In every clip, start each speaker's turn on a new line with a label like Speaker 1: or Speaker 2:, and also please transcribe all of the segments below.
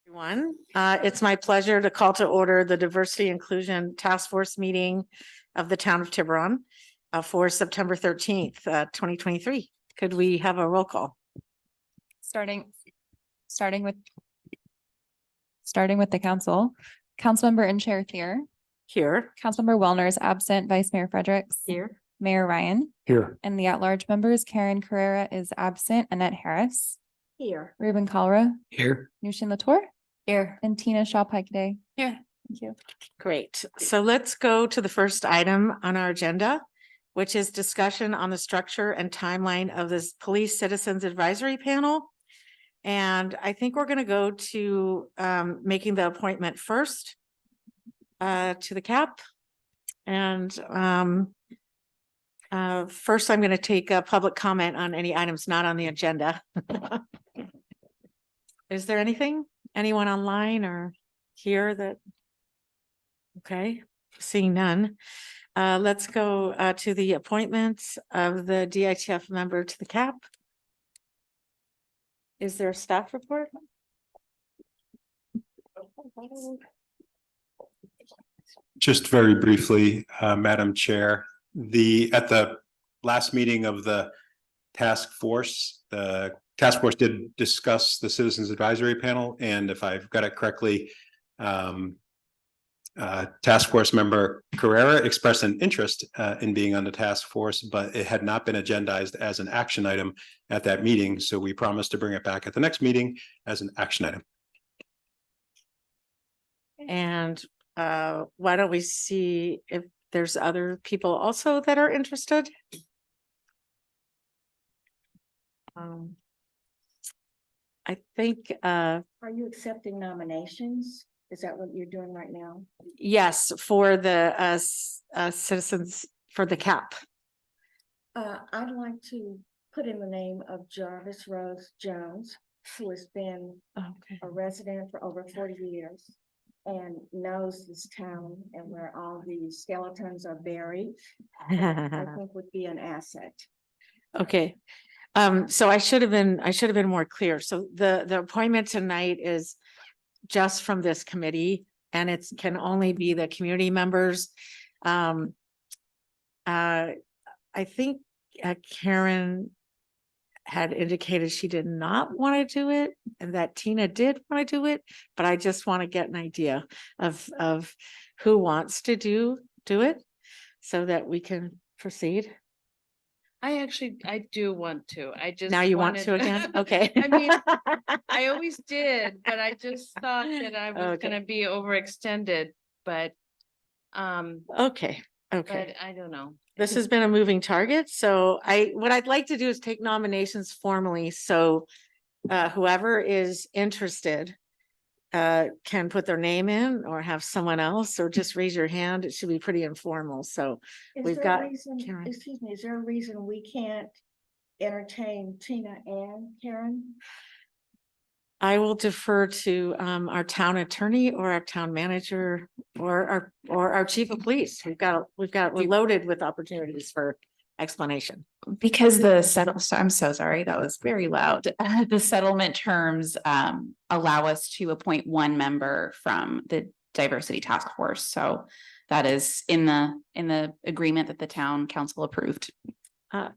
Speaker 1: Everyone, it's my pleasure to call to order the Diversity Inclusion Task Force meeting of the town of Tiburon for September 13th, 2023. Could we have a roll call?
Speaker 2: Starting with the council. Councilmember and Chair Thier.
Speaker 1: Here.
Speaker 2: Councilmember Wellner is absent. Vice Mayor Fredericks.
Speaker 1: Here.
Speaker 2: Mayor Ryan.
Speaker 3: Here.
Speaker 2: And the at-large members, Karen Carrera is absent. Annette Harris.
Speaker 1: Here.
Speaker 2: Ruben Colera.
Speaker 3: Here.
Speaker 2: Nushin Latour.
Speaker 1: Here.
Speaker 2: And Tina Shaw Pikeday.
Speaker 1: Here.
Speaker 2: Thank you.
Speaker 1: Great. So let's go to the first item on our agenda, which is discussion on the structure and timeline of this Police Citizens Advisory Panel. And I think we're going to go to making the appointment first to the CAP. And first, I'm going to take a public comment on any items not on the agenda. Is there anything? Anyone online or here that? Okay, seeing none. Let's go to the appointments of the DITF member to the CAP. Is there a staff report?
Speaker 3: Just very briefly, Madam Chair, at the last meeting of the task force did discuss the Citizens Advisory Panel, and if I've got it correctly, task force member Carrera expressed an interest in being on the task force, but it had not been agendized as an action item at that meeting. So we promised to bring it back at the next meeting as an action item.
Speaker 1: And why don't we see if there's other people also that are interested? I think
Speaker 4: Are you accepting nominations? Is that what you're doing right now?
Speaker 1: yes, for the citizens for the CAP.
Speaker 4: I'd like to put in the name of Jarvis Rose Jones, who has been
Speaker 1: Okay.
Speaker 4: a resident for over 40 years and knows this town and where all the skeletons are buried. I think would be an asset.
Speaker 1: Okay. So I should have been more clear. So the appointment tonight is just from this committee, and it can only be the community members. I think Karen had indicated she did not want to do it and that Tina did want to do it, but I just want to get an idea of who wants to do it so that we can proceed.
Speaker 5: I do want to. I just.
Speaker 1: Now you want
Speaker 5: wanted-
Speaker 1: to again? Okay.
Speaker 5: I mean, I always did, but I just thought that I was
Speaker 1: Okay.
Speaker 5: gonna be overextended, but
Speaker 1: Okay, okay.
Speaker 5: I don't know.
Speaker 1: This has been a moving target, so what I'd like to do is take nominations formally, so whoever is interested can put their name in or have someone else, or just raise your hand. It should be pretty informal, so
Speaker 4: Is
Speaker 1: We've
Speaker 4: there
Speaker 1: got
Speaker 4: a reason,
Speaker 1: Karen.
Speaker 4: excuse me, is there a reason we can't entertain Tina and Karen?
Speaker 1: I will defer to our town attorney or our town manager or our chief of police. We're loaded with opportunities for explanation.
Speaker 6: Because I'm so sorry, that was very loud. The settlement terms allow us to appoint one member from the diversity task force. So that is in the agreement that the town council approved.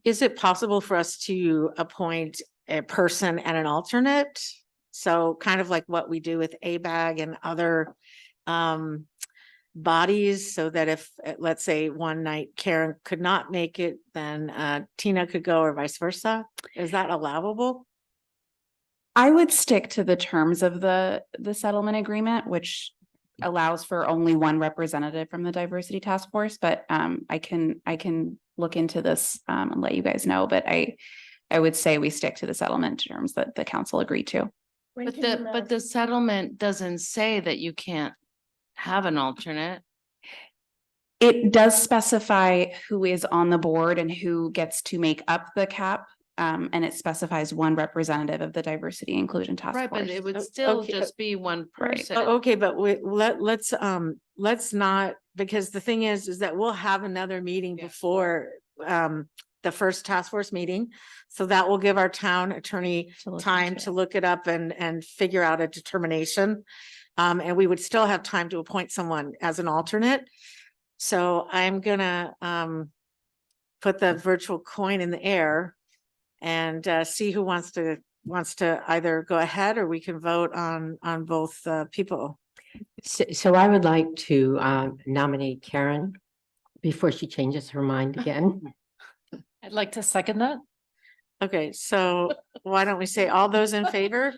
Speaker 1: Is it possible for us to appoint a person and an alternate? So kind of like what we do with ABAG and other bodies, so that if, let's say, one night Karen could not make it, then Tina could go, or vice versa. Is that allowable?
Speaker 6: I would stick to the terms of the settlement agreement, which allows for only one representative from the diversity task force, but I can look into this and let you guys know, but I would say we stick to the settlement terms that the council agreed to.
Speaker 4: When
Speaker 5: But
Speaker 4: can you
Speaker 5: but the settlement doesn't say that you can't have an alternate.
Speaker 6: It does specify who is on the board and who gets to make up the CAP. And it specifies one representative of the diversity inclusion task
Speaker 5: Right,
Speaker 6: force.
Speaker 5: but it would
Speaker 1: O-
Speaker 5: still
Speaker 1: okay,
Speaker 5: just be one
Speaker 6: right.
Speaker 5: person.
Speaker 1: Okay, but let's not, because the thing is that we'll have another meeting
Speaker 5: Yeah.
Speaker 1: before the first task force meeting. So that will give our town attorney
Speaker 2: To look
Speaker 1: time
Speaker 2: into
Speaker 1: to
Speaker 2: it.
Speaker 1: look it up and figure out a determination. And we would still have time to appoint someone as an alternate. So I'm gonna put the virtual coin in the air and see who wants to either go ahead, or we can vote on both people.
Speaker 7: So I would like to nominate Karen before she changes her mind again.
Speaker 5: I'd like to second that.
Speaker 1: Okay, so why don't we say all those in favor?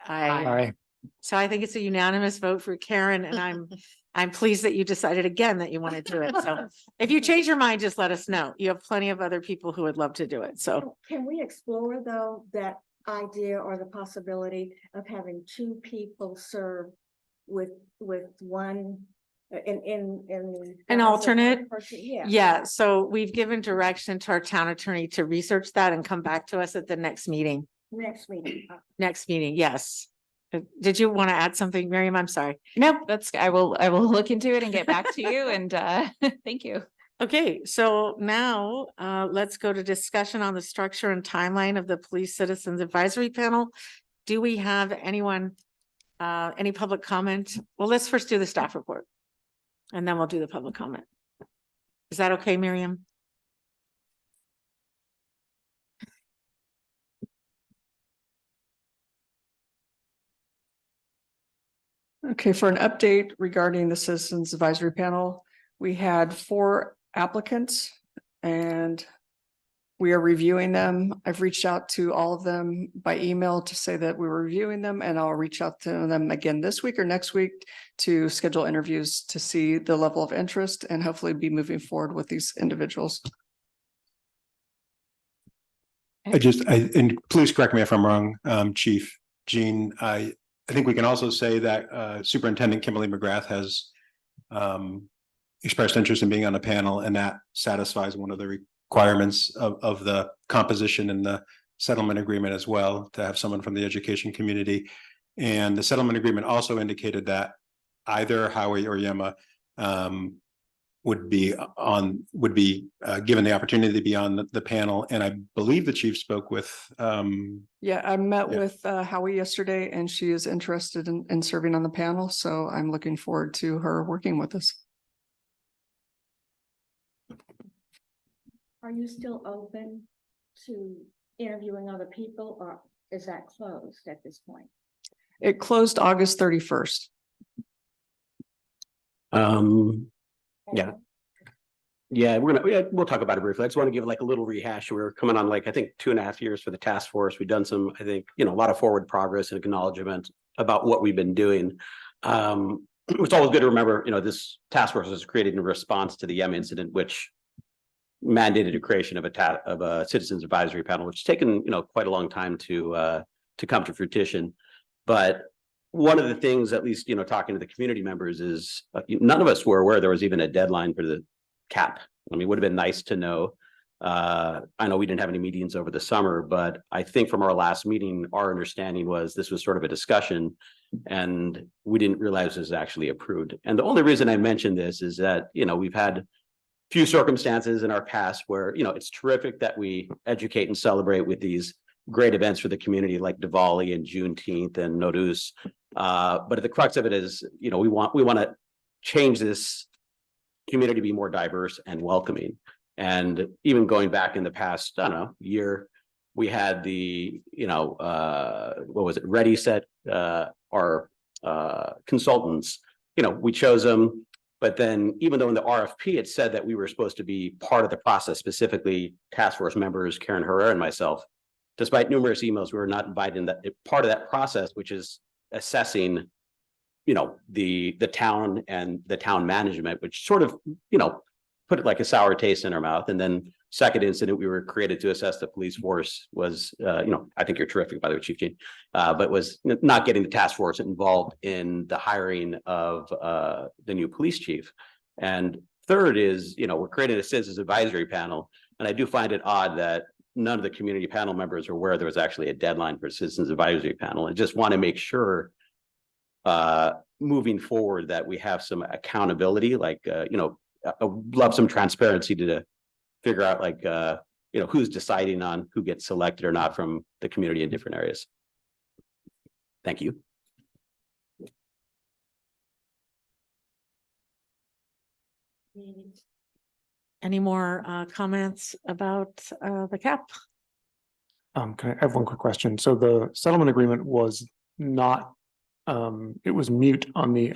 Speaker 1: Aye. So I think it's a unanimous vote for Karen, and I'm pleased that you decided again that you want to do it. So if you change your mind, just let us know. You have plenty of other people who would love to do it. So
Speaker 4: Can we explore though that idea or the possibility of having two people serve with one in
Speaker 1: An
Speaker 4: guise of one
Speaker 1: alternate?
Speaker 4: person? Yeah.
Speaker 1: yeah, so we've given direction to our town attorney to research that and come back to us at the next meeting.
Speaker 4: Next meeting.
Speaker 1: Next meeting, yes. Did you want to add something, Miriam? I'm sorry.
Speaker 2: No, I will look into it and get back to you and thank you.
Speaker 1: Okay, so now let's go to discussion on the structure and timeline of the Police Citizens Advisory Panel. Do we have anyone, any public comment? Well, let's first do the staff report. And then we'll do the public comment. Is that okay, Miriam?
Speaker 8: Okay, for an update regarding the Citizens Advisory Panel, we had 4 applicants and we are reviewing them. I've reached out to all of them by email to say that we were reviewing them, and I'll reach out to them again this week or next week to schedule interviews to see the level of interest and hopefully be moving forward with these individuals.
Speaker 3: And please correct me if I'm wrong, Chief Jean, I think we can also say that Superintendent Kimberly McGrath has expressed interest in being on the panel, and that satisfies one of the requirements of the composition and the settlement agreement as well, to have someone from the education community. And the settlement agreement also indicated that either Howie or Yema would be given the opportunity to be on the panel. And I believe the chief spoke with
Speaker 8: Yeah, I met
Speaker 3: Yeah.
Speaker 8: with Howie yesterday and she is interested in serving on the panel. So I'm looking forward to her working with us.
Speaker 4: Are you still open to interviewing other people, or is that closed at this point?
Speaker 8: It closed August 31st.
Speaker 9: Yeah. Yeah, we'll talk about it briefly. I just want to give like a little rehash. We're coming on like, I think 2.5 years for the task force. We've done some, I think, a lot of forward progress and acknowledgement about what we've been doing. It's always good to remember, this task force was created in response to the Yem incident, which mandated the creation of a citizens advisory panel, which has taken, quite a long time to come to fruition. But one of the things, at least, talking to the community members, is none of us were aware there was even a deadline for the cap. I mean, it would have been nice to know. I know we didn't have any meetings over the summer, but I think from our last meeting, our understanding was this was sort of a discussion and we didn't realize it was actually approved. And the only reason I mentioned this is that, we've had few circumstances in our past where, it's terrific that we educate and celebrate with these great events for the community like Diwali and Juneteenth and Nowruz. But at the crux of it is, we want to change this community to be more diverse and welcoming. And even going back in the past, I don't know, year, we had the, what was it, Ready Set, our consultants, we chose them. But then even though in the RFP, it said that we were supposed to be part of the process, specifically task force members, Karen Herrera and myself, despite numerous emails, we were not invited in that part of that process, which is assessing, the town and the town management, which sort of, put it like a sour taste in our mouth. And then second incident, we were created to assess the police force was, I think you're terrific, by the way, Chief Jean, but was not getting the task force involved in the hiring of the new police chief. And third is, we're creating a citizens advisory panel. And I do find it odd that none of the community panel members are aware there was actually a deadline for citizens advisory panel. And just want to make sure moving forward that we have some accountability, like, I love some transparency to figure out like, who's deciding on who gets selected or not from the community in different areas. Thank you.
Speaker 1: Any more comments about the cap?
Speaker 10: Can I have one quick question? So the settlement agreement was not, it was mute on the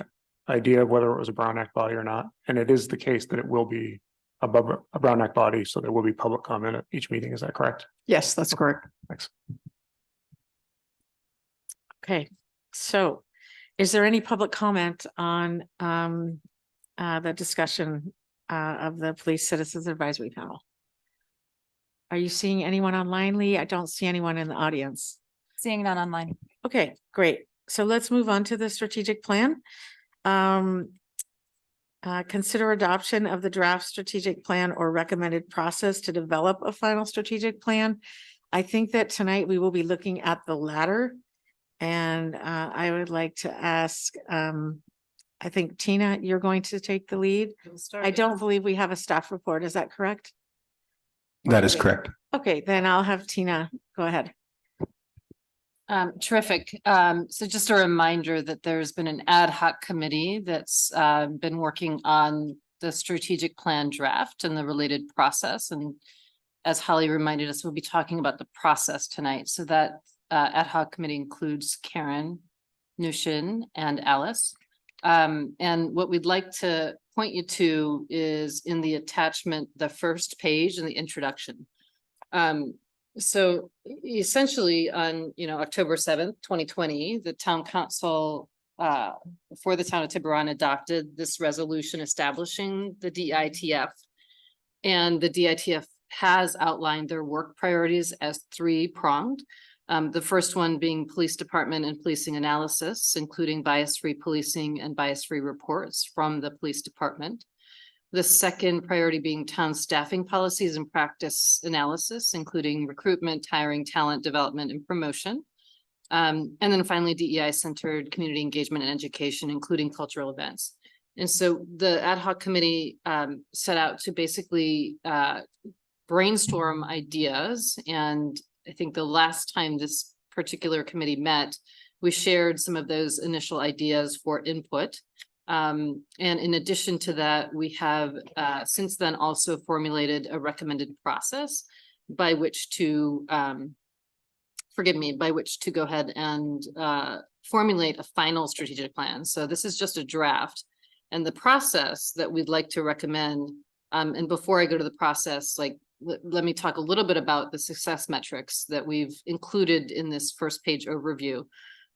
Speaker 10: idea of whether it was a Brown Act body or not. And it is the case that it will be above a Brown Act body, so there will be public comment at each meeting. Is that correct?
Speaker 8: Yes, that's correct.
Speaker 10: Thanks.
Speaker 1: Okay, so is there any public comment on the discussion of the Police Citizens Advisory Panel? Are you seeing anyone online, Lee? I don't see anyone in the audience.
Speaker 2: Seeing none online.
Speaker 1: Okay, great. So let's move on to the strategic plan. Consider adoption of the draft strategic plan or recommended process to develop a final strategic plan. I think that tonight we will be looking at the latter. And I would like to ask, I think Tina, you're going to take the lead. I don't believe we have a staff report. Is that correct?
Speaker 3: That is correct.
Speaker 1: Okay, then I'll have Tina go ahead.
Speaker 5: Terrific. So just a reminder that there's been an ad hoc committee that's been working on the strategic plan draft and the related process. And as Holly reminded us, we'll be talking about the process tonight. So that ad hoc committee includes Karen, Nushin, and Alice. And what we'd like to point you to is in the attachment, the first page in the introduction. So essentially on, October 7th, 2020, the town council for the town of Tiburon adopted this resolution establishing the DITF. And the DITF has outlined their work priorities as three-pronged. The first one being police department and policing analysis, including bias-free policing and bias-free reports from the police department. The second priority being town staffing policies and practice analysis, including recruitment, hiring, talent development, and promotion. And then finally, DEI-centered community engagement and education, including cultural events. And so the ad hoc committee set out to basically brainstorm ideas. And I think the last time this particular committee met, we shared some of those initial ideas for input. And in addition to that, we have since then also formulated a recommended process by which to, go ahead and formulate a final strategic plan. So this is just a draft. And the process that we'd like to recommend, and before I go to the process, let me talk a little bit about the success metrics that we've included in this first page overview,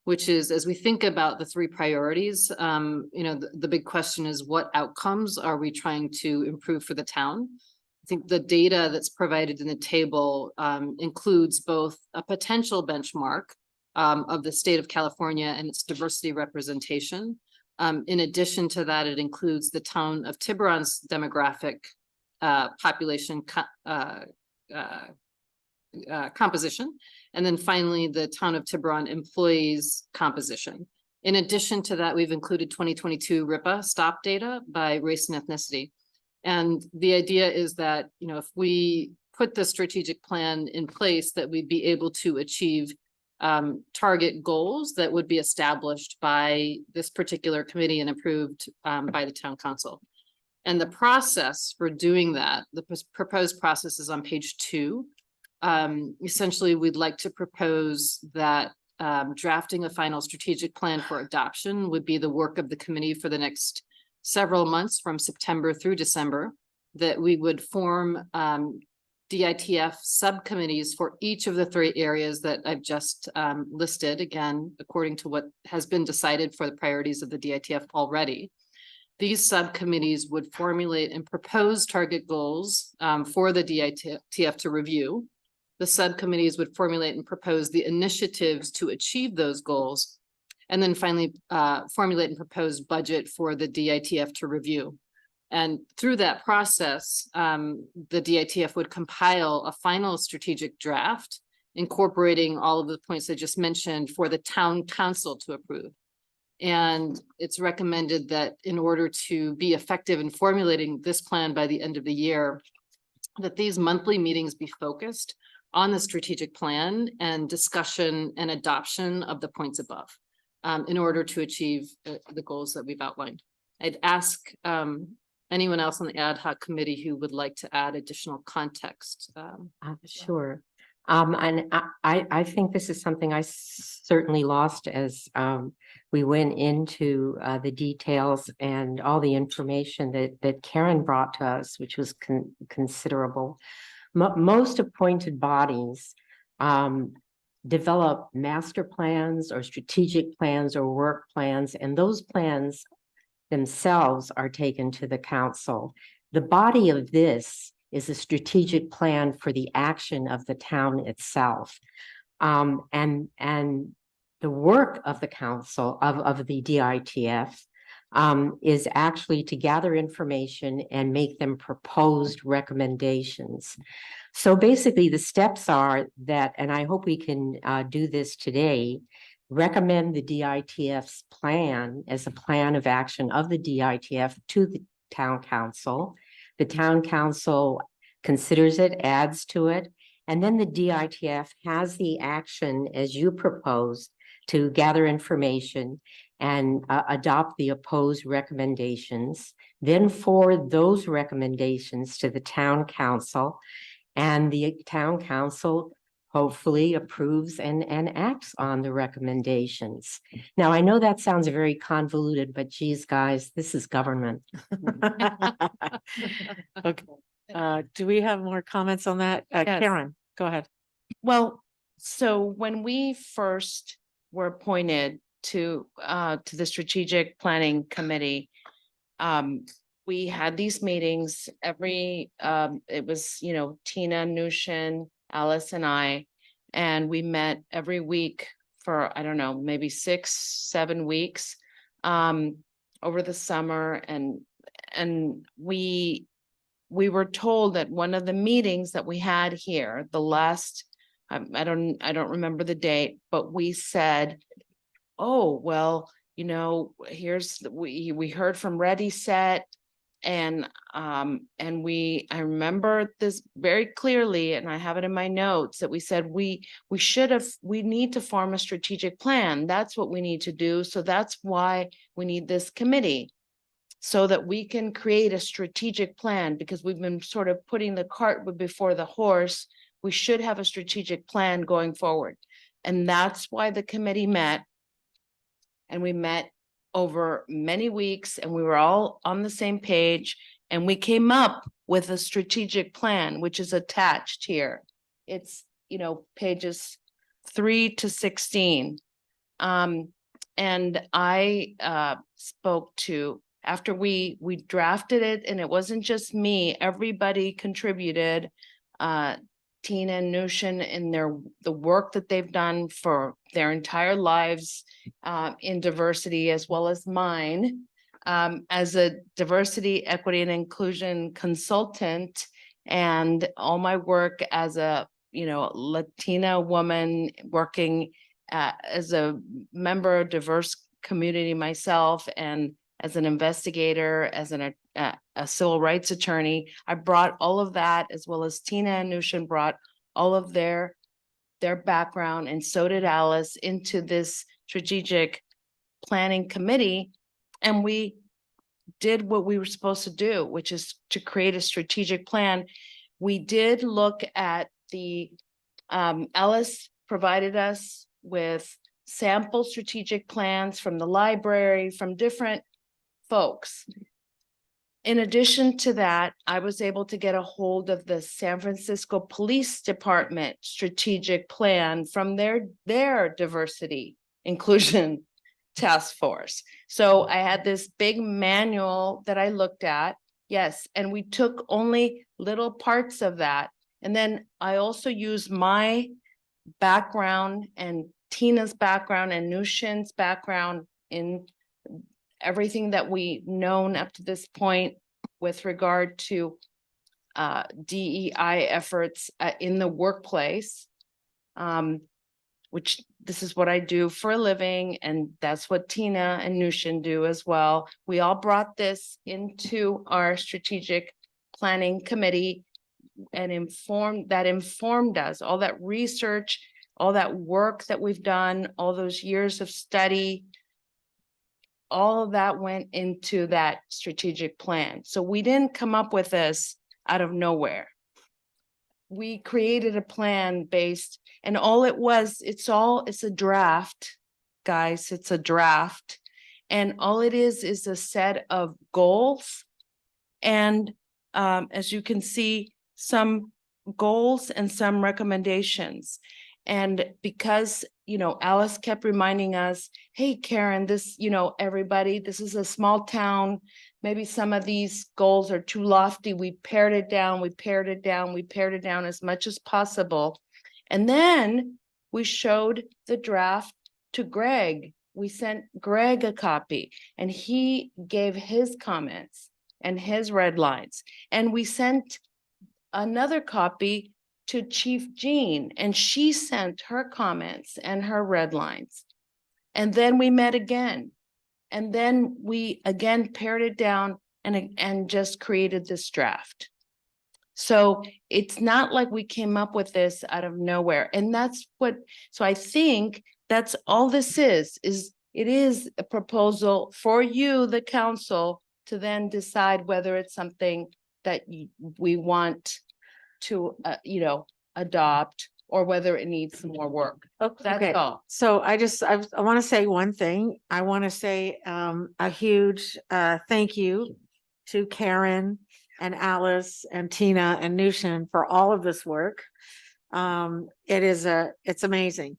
Speaker 5: which is as we think about the three priorities, the big question is what outcomes are we trying to improve for the town? I think the data that's provided in the table includes both a potential benchmark of the state of California and its diversity representation. In addition to that, it includes the town of Tiburon's demographic population composition. And then finally, the town of Tiburon employees composition. In addition to that, we've included 2022 RIPA stop data by race and ethnicity. And the idea is that, if we put the strategic plan in place, that we'd be able to achieve target goals that would be established by this particular committee and approved by the town council. And the process for doing that, the proposed process is on page 2. Essentially, we'd like to propose that drafting a final strategic plan for adoption would be the work of the committee for the next several months from September through December, that we would form DITF subcommittees for each of the 3 areas that I've just listed, again, according to what has been decided for the priorities of the DITF already. These subcommittees would formulate and propose target goals for the DITF to review. The subcommittees would formulate and propose the initiatives to achieve those goals. And then finally, formulate and propose budget for the DITF to review. And through that process, the DITF would compile a final strategic draft, incorporating all of the points I just mentioned for the town council to approve. And it's recommended that in order to be effective in formulating this plan by the end of the year, that these monthly meetings be focused on the strategic plan and discussion and adoption of the points above, in order to achieve the goals that we've outlined. I'd ask anyone else on the ad hoc committee who would like to add additional context.
Speaker 7: Sure. And I think this is something I certainly lost as we went into the details and all the information that Karen brought to us, which was considerable. Most appointed bodies develop master plans or strategic plans or work plans, and those plans themselves are taken to the council. The body of this is a strategic plan for the action of the town itself. And the work of the council of the DITF is actually to gather information and make them proposed recommendations. So basically the steps are that, and I hope we can do this today, recommend the DITF's plan as a plan of action of the DITF to the town council. The town council considers it, adds to it, and then the DITF has the action as you propose to gather information and adopt the opposed recommendations, then forward those recommendations to the town council, and the town council hopefully approves and acts on the recommendations. Now, I know that sounds very convoluted, but geez, guys, this is government.
Speaker 1: Okay. Do we have more comments on that?
Speaker 11: Yes.
Speaker 1: Karen, go ahead.
Speaker 11: Well, so when we first were appointed to the strategic planning committee, we had these meetings every, it was, you know, Tina, Nushin, Alice and I, and we met every week for, I don't know, maybe 6-7 weeks over the summer. And we were told that one of the meetings that we had here, the last, I don't remember the date, but we said, oh, well, you know, we heard from Ready Set, and I remember this very clearly, and I have it in my notes, that we said we need to form a strategic plan. That's what we need to do. So that's why we need this committee, so that we can create a strategic plan, because we've been sort of putting the cart before the horse. We should have a strategic plan going forward. And that's why the committee met. And we met over many weeks, and we were all on the same page, and we came up with a strategic plan, which is attached here. It's, you know, pages 3 to 16. And I spoke to, after we drafted it, and it wasn't just me, everybody contributed, Tina and Nushin, in the work that they've done for their entire lives in diversity, as well as mine as a diversity, equity, and inclusion consultant, and all my work as a, you know, Latina woman working as a member of diverse community myself, and as an investigator, as a civil rights attorney. I brought all of that, as well as Tina and Nushin brought all of their background, and so did Alice, into this strategic planning committee. And we did what we were supposed to do, which is to create a strategic plan. We did look at Alice provided us with sample strategic plans from the library, from different folks. In addition to that, I was able to get a hold of the San Francisco Police Department strategic plan from their diversity inclusion task force. So I had this big manual that I looked at. Yes, and we took only little parts of that. And then I also used my background and Tina's background and Nushin's background in everything that we've known up to this point with regard to DEI efforts in the workplace, which this is what I do for a living, and that's what Tina and Nushin do as well. We all brought this into our strategic planning committee informed us, all that research, all that work that we've done, all those years of study, all of that went into that strategic plan. So we didn't come up with this out of nowhere. We created a plan based, and all it was, it's a draft, guys, it's a draft. And all it is a set of goals. And as you can see, some goals and some recommendations. And because, Alice kept reminding us, hey, Karen, this, everybody, this is a small town. Maybe some of these goals are too lofty. We pared it down, we pared it down as much as possible. And then we showed the draft to Greg. We sent Greg a copy and he gave his comments and his red lines. And we sent another copy to Chief Jean, and she sent her comments and her red lines. And then we met again. And then we again pared it down and just created this draft. So it's not like we came up with this out of nowhere. And so I think that's all this is it is a proposal for you, the council, to then decide whether it's something that we want to, adopt, or whether it needs some more work.
Speaker 1: Okay.
Speaker 11: That's all.
Speaker 1: So I want to say one thing. I want to say a huge thank you to Karen and Alice and Tina and Nushin for all of this work. It's amazing.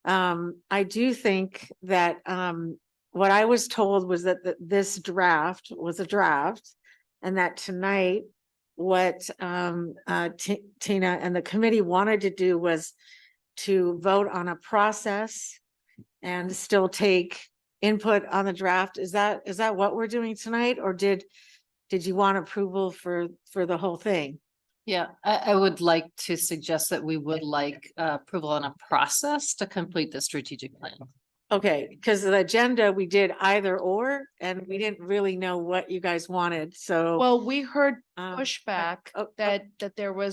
Speaker 1: I do think that what I was told was that this draft was a draft, and that tonight what Tina and the committee wanted to do was to vote on a process and still take input on the draft. Is that what we're doing tonight, or did you want approval for the whole thing?
Speaker 5: Yeah, I would like to suggest that we would like approval on a process to complete the strategic plan.
Speaker 1: Okay, because the agenda, we did either or, and we didn't really know what you guys wanted, so.
Speaker 11: Well, we heard pushback that there were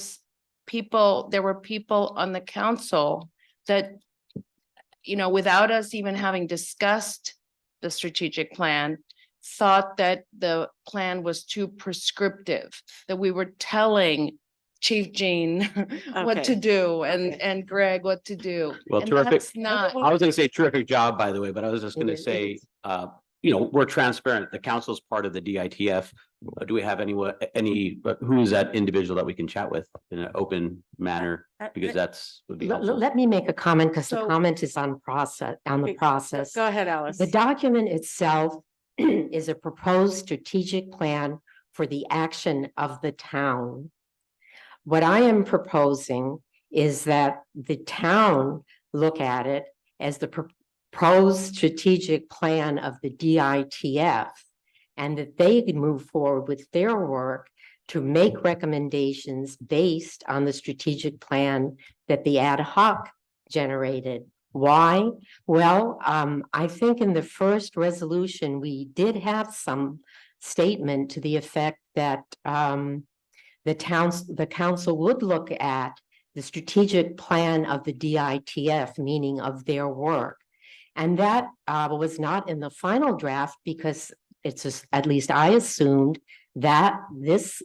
Speaker 11: people on the council that, without us even having discussed the strategic plan, thought that the plan was too prescriptive, that we were telling Chief Jean what to
Speaker 1: Okay.
Speaker 11: do and Greg what to do.
Speaker 9: Well,
Speaker 11: And
Speaker 9: terrific.
Speaker 11: that's not,
Speaker 9: I was gonna say terrific job, by the way, but I was just gonna
Speaker 7: It is, it
Speaker 9: say,
Speaker 7: is.
Speaker 9: we're transparent. The council's part of the DITF. Do we have who is that individual that we can chat with in an open manner? Because would be helpful.
Speaker 7: Let me make a comment, because the
Speaker 11: So-
Speaker 7: comment is on the process.
Speaker 1: Go ahead, Alice.
Speaker 7: The document itself is a proposed strategic plan for the action of the town. What I am proposing is that the town look at it as the proposed strategic plan of the DITF, and that they can move forward with their work to make recommendations based on the strategic plan that the ad hoc generated. Why? Well, I think in the first resolution, we did have some statement to the effect that the council would look at the strategic plan of the DITF, meaning of their work. And that was not in the final draft, because it's just, at least I assumed that this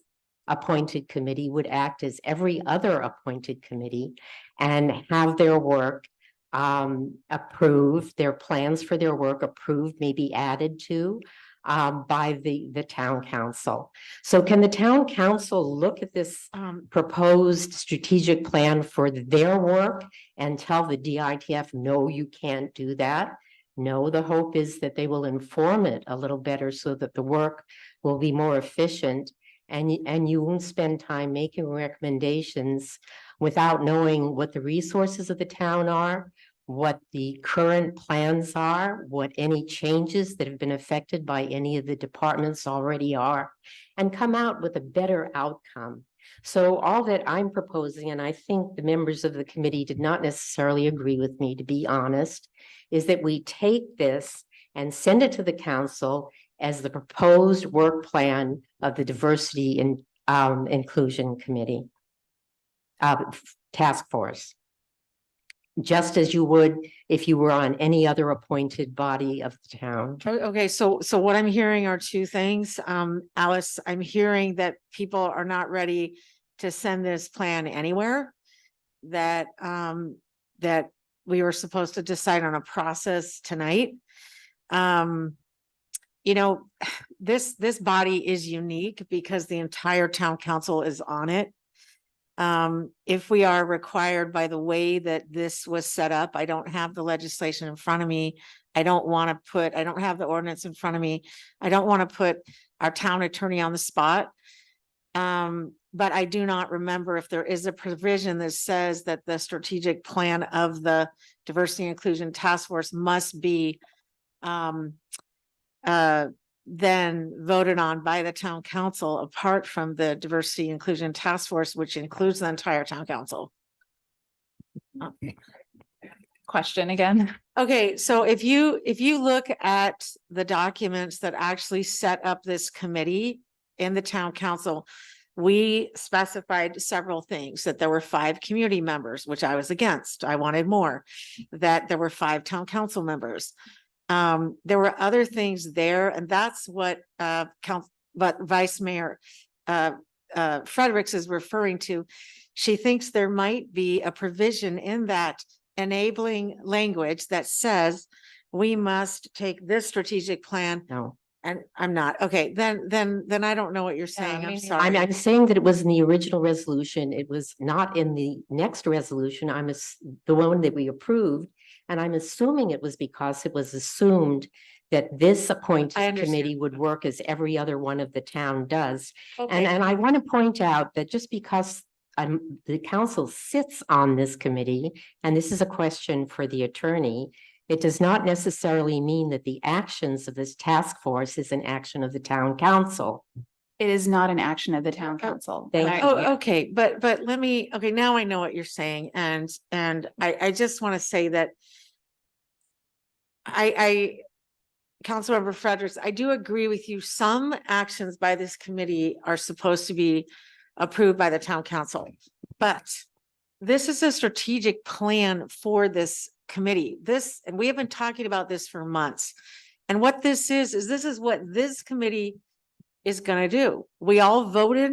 Speaker 7: appointed committee would act as every other appointed committee and have their work approved, their plans for their work approved, maybe added to by the town council. So can the town council look at this proposed strategic plan for their work and tell the DITF, no, you can't do that? No, the hope is that they will inform it a little better so that the work will be more efficient, and you won't spend time making recommendations without knowing what the resources of the town are, what the current plans are, what any changes that have been affected by any of the departments already are, and come out with a better outcome. So all that I'm proposing, and I think the members of the committee did not necessarily agree with me, to be honest, is that we take this and send it to the council as the proposed work plan of the Diversity and Inclusion Committee. task force. Just as you would if you were on any other appointed body of the town.
Speaker 1: Okay, so what I'm hearing are two things. Alice, I'm hearing that people are not ready to send this plan anywhere. That that we were supposed to decide on a process tonight. You know, this body is unique because the entire town council is on it. If we are required by the way that this was set up, I don't have the legislation in front of me. I don't have the ordinance in front of me. I don't want to put our town attorney on the spot. But I do not remember if there is a provision that says that the strategic plan of the Diversity and Inclusion Task Force must be then voted on by the town council, apart from the Diversity and Inclusion Task Force, which includes the entire town council.
Speaker 2: Question again.
Speaker 1: Okay, so if you look at the documents that actually set up this committee in the town council, we specified several things, that there were 5 community members, which I was against. I wanted more, that there were 5 town council members. There were other things there, and that's what Vice Mayor Fredericks is referring to. She thinks there might be a provision in that enabling language that says we must take this strategic plan.
Speaker 7: No.
Speaker 1: And I'm not, okay, then I don't know what you're saying. I'm sorry.
Speaker 7: I'm saying that it was in the original resolution. It was not in the next resolution. The one that we approved. And I'm assuming it was because it was assumed that this appointed
Speaker 1: I understand.
Speaker 7: committee would work as every other one of the town does.
Speaker 1: Okay.
Speaker 7: And I want to point out that just because the council sits on this committee, and this is a question for the attorney, it does not necessarily mean that the actions of this task force is an action of the town council.
Speaker 6: It is not an action of the town council.
Speaker 7: Thank
Speaker 6: And I-
Speaker 7: you.
Speaker 1: Oh, okay, but let me, okay, now I know what you're saying, and I just want to say that Councilmember Fredericks, I do agree with you. Some actions by this committee are supposed to be approved by the town council, but this is a strategic plan for this committee. And we have been talking about this for months. And what this is this is what this committee is going to do. We all voted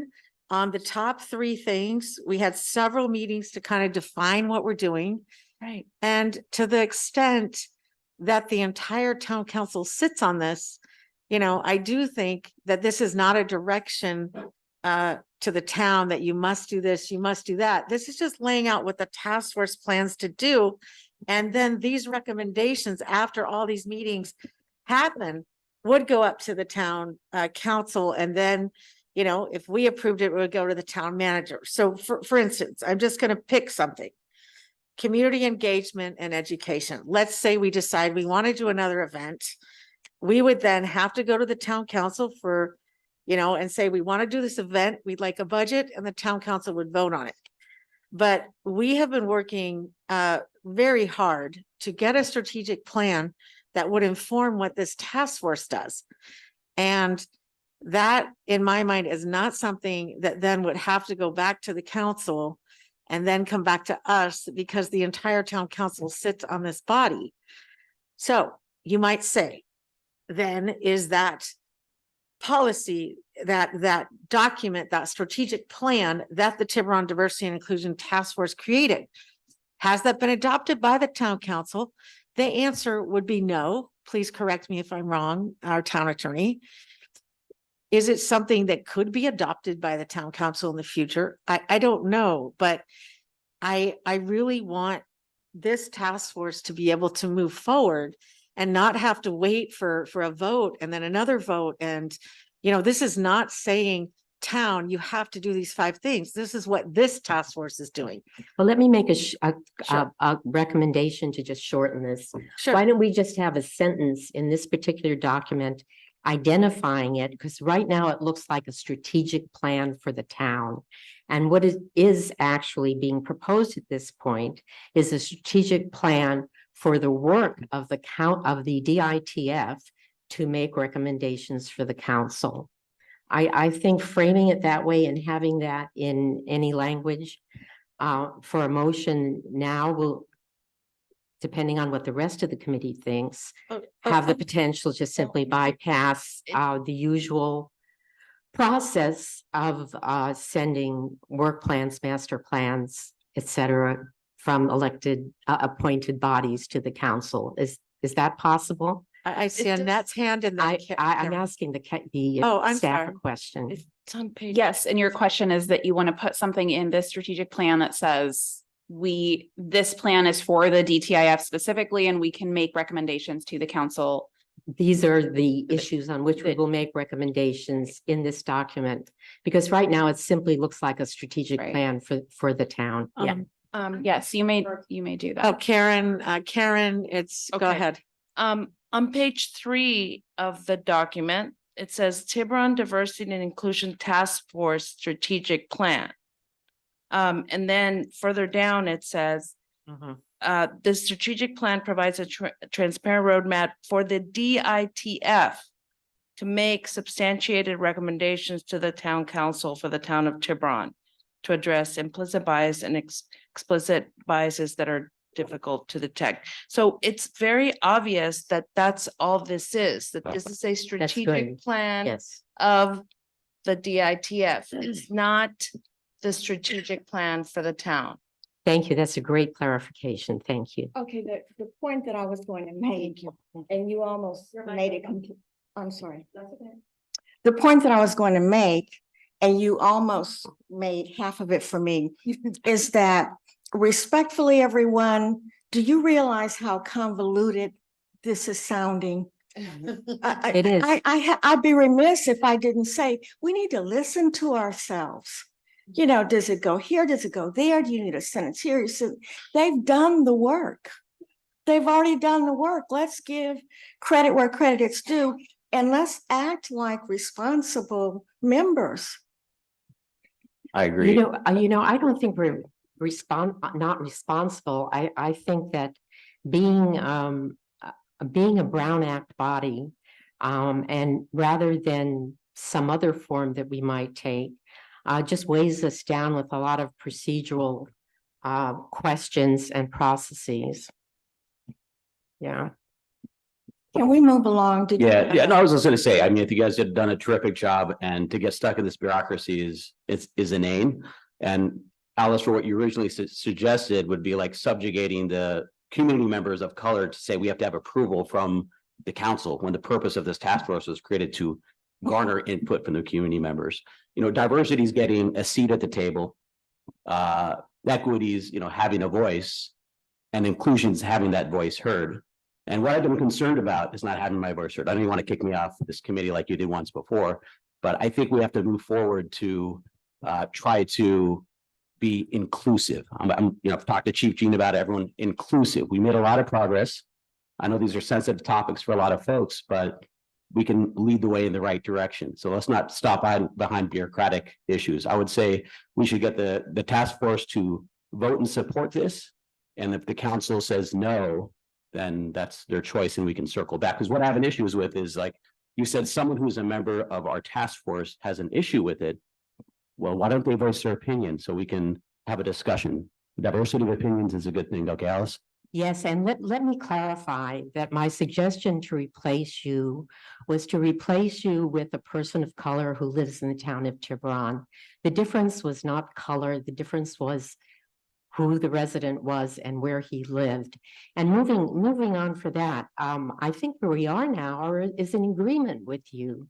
Speaker 1: on the top 3 things. We had several meetings to kind of define what we're doing.
Speaker 6: Right.
Speaker 1: And to the extent that the entire town council sits on this, you know, I do think that this is not a direction to the town that you must do this, you must do that. This is just laying out what the task force plans to do. And then these recommendations, after all these meetings happen, would go up to the town council. And then, you know, if we approved it, it would go to the town manager. So for instance, I'm just going to pick something. Community engagement and education. Let's say we decide we want to do another event. We would then have to go to the town council for, you know, and say, we want to do this event. We'd like a budget, and the town council would vote on it. But we have been working very hard to get a strategic plan that would inform what this task force does. And that, in my mind, is not something that then would have to go back to the council and then come back to us, because the entire town council sits on this body. So you might say, then is that policy, that document, that strategic plan that the Tiburon Diversity and Inclusion Task Force created, has that been adopted by the town council? The answer would be no. Please correct me if I'm wrong, our town attorney. Is it something that could be adopted by the town council in the future? I don't know, but I really want this task force to be able to move forward and not have to wait for a vote and then another vote. And, you know, this is not saying, town, you have to do these 5 things. This is what this task force is doing.
Speaker 7: Well, let me make
Speaker 1: Sure.
Speaker 7: a recommendation to just shorten this.
Speaker 1: Sure.
Speaker 7: Why don't we just have a sentence in this particular document identifying it? Because right now it looks like a strategic plan for the town. And what is actually being proposed at this point is a strategic plan for the work of the DITF to make recommendations for the council. I think framing it that way and having that in any language for a motion now will, depending on what the rest of the committee thinks, have the potential to simply bypass the usual process of sending work plans, master plans, et cetera, from elected, appointed bodies to the council. Is that possible?
Speaker 1: I see
Speaker 11: It
Speaker 1: Annette's hand in
Speaker 7: I'm
Speaker 1: the.
Speaker 7: asking the
Speaker 1: Oh, I'm
Speaker 7: staff a
Speaker 1: sorry.
Speaker 7: question.
Speaker 11: It's on page.
Speaker 6: Yes, and your question is that you want to put something in this strategic plan that says this plan is for the DTIF specifically, and we can make recommendations to the council.
Speaker 7: These are the issues on which we will make recommendations in this document. Because right now it simply looks like a strategic
Speaker 6: Right.
Speaker 7: plan for the town. Yeah.
Speaker 6: Yes, you may do that.
Speaker 1: Oh, Karen, it's, go
Speaker 11: Okay.
Speaker 1: ahead.
Speaker 11: On page 3 of the document, it says Tiburon Diversity and Inclusion Task Force Strategic Plan. And then further down, it says, the strategic plan provides a transparent roadmap for the DITF to make substantiated recommendations to the town council for the town of Tiburon to address implicit bias and explicit biases that are difficult to detect. So it's very obvious that that's all this is, that this is a strategic plan
Speaker 7: Yes.
Speaker 11: of the DITF. It's not the strategic plan for the town.
Speaker 7: Thank you. That's a great clarification. Thank you.
Speaker 4: Okay, the point that I was going to make, and you almost made it, I'm sorry. The point that I was going to make, and you almost made half of it for me, is that respectfully, everyone, do you realize how convoluted this is sounding?
Speaker 7: It is.
Speaker 4: I'd be remiss if I didn't say, we need to listen to ourselves. You know, does it go here? Does it go there? Do you need a sentence here? They've done the work. They've already done the work. Let's give credit where credit is due, and let's act like responsible members.
Speaker 9: I agree.
Speaker 7: You know, I don't think we're not responsible. I think that being a Brown Act body, and rather than some other form that we might take, just weighs us down with a lot of procedural questions and processes. Yeah.
Speaker 4: Can we move along?
Speaker 9: Yeah, no, I was just gonna say, I mean, I think you guys have done a terrific job, and to get stuck in this bureaucracy is inane. And Alice, for what you originally suggested would be like subjugating the community members of color to say we have to have approval from the council, when the purpose of this task force was created to garner input from the community members. You know, diversity is getting a seat at the table. Equities, having a voice, and inclusion's having that voice heard. And what I've been concerned about is not having my voice heard. I don't even want to kick me off this committee like you did once before, but I think we have to move forward to try to be inclusive. I've talked to Chief Gene about it, everyone inclusive. We made a lot of progress. I know these are sensitive topics for a lot of folks, but we can lead the way in the right direction. So let's not stop behind bureaucratic issues. I would say we should get the task force to vote and support this. And if the council says no, then that's their choice and we can circle back. Because what I have an issue with is, like you said, someone who's a member of our task force has an issue with it. Well, why don't they voice their opinion so we can have a discussion? Diversity of opinions is a good thing. Okay, Alice?
Speaker 7: Yes, and let me clarify that my suggestion to replace you was to replace you with a person of color who lives in the town of Tiburon. The difference was not color, the difference was who the resident was and where he lived. And moving on for that, I think where we are now is in agreement with you.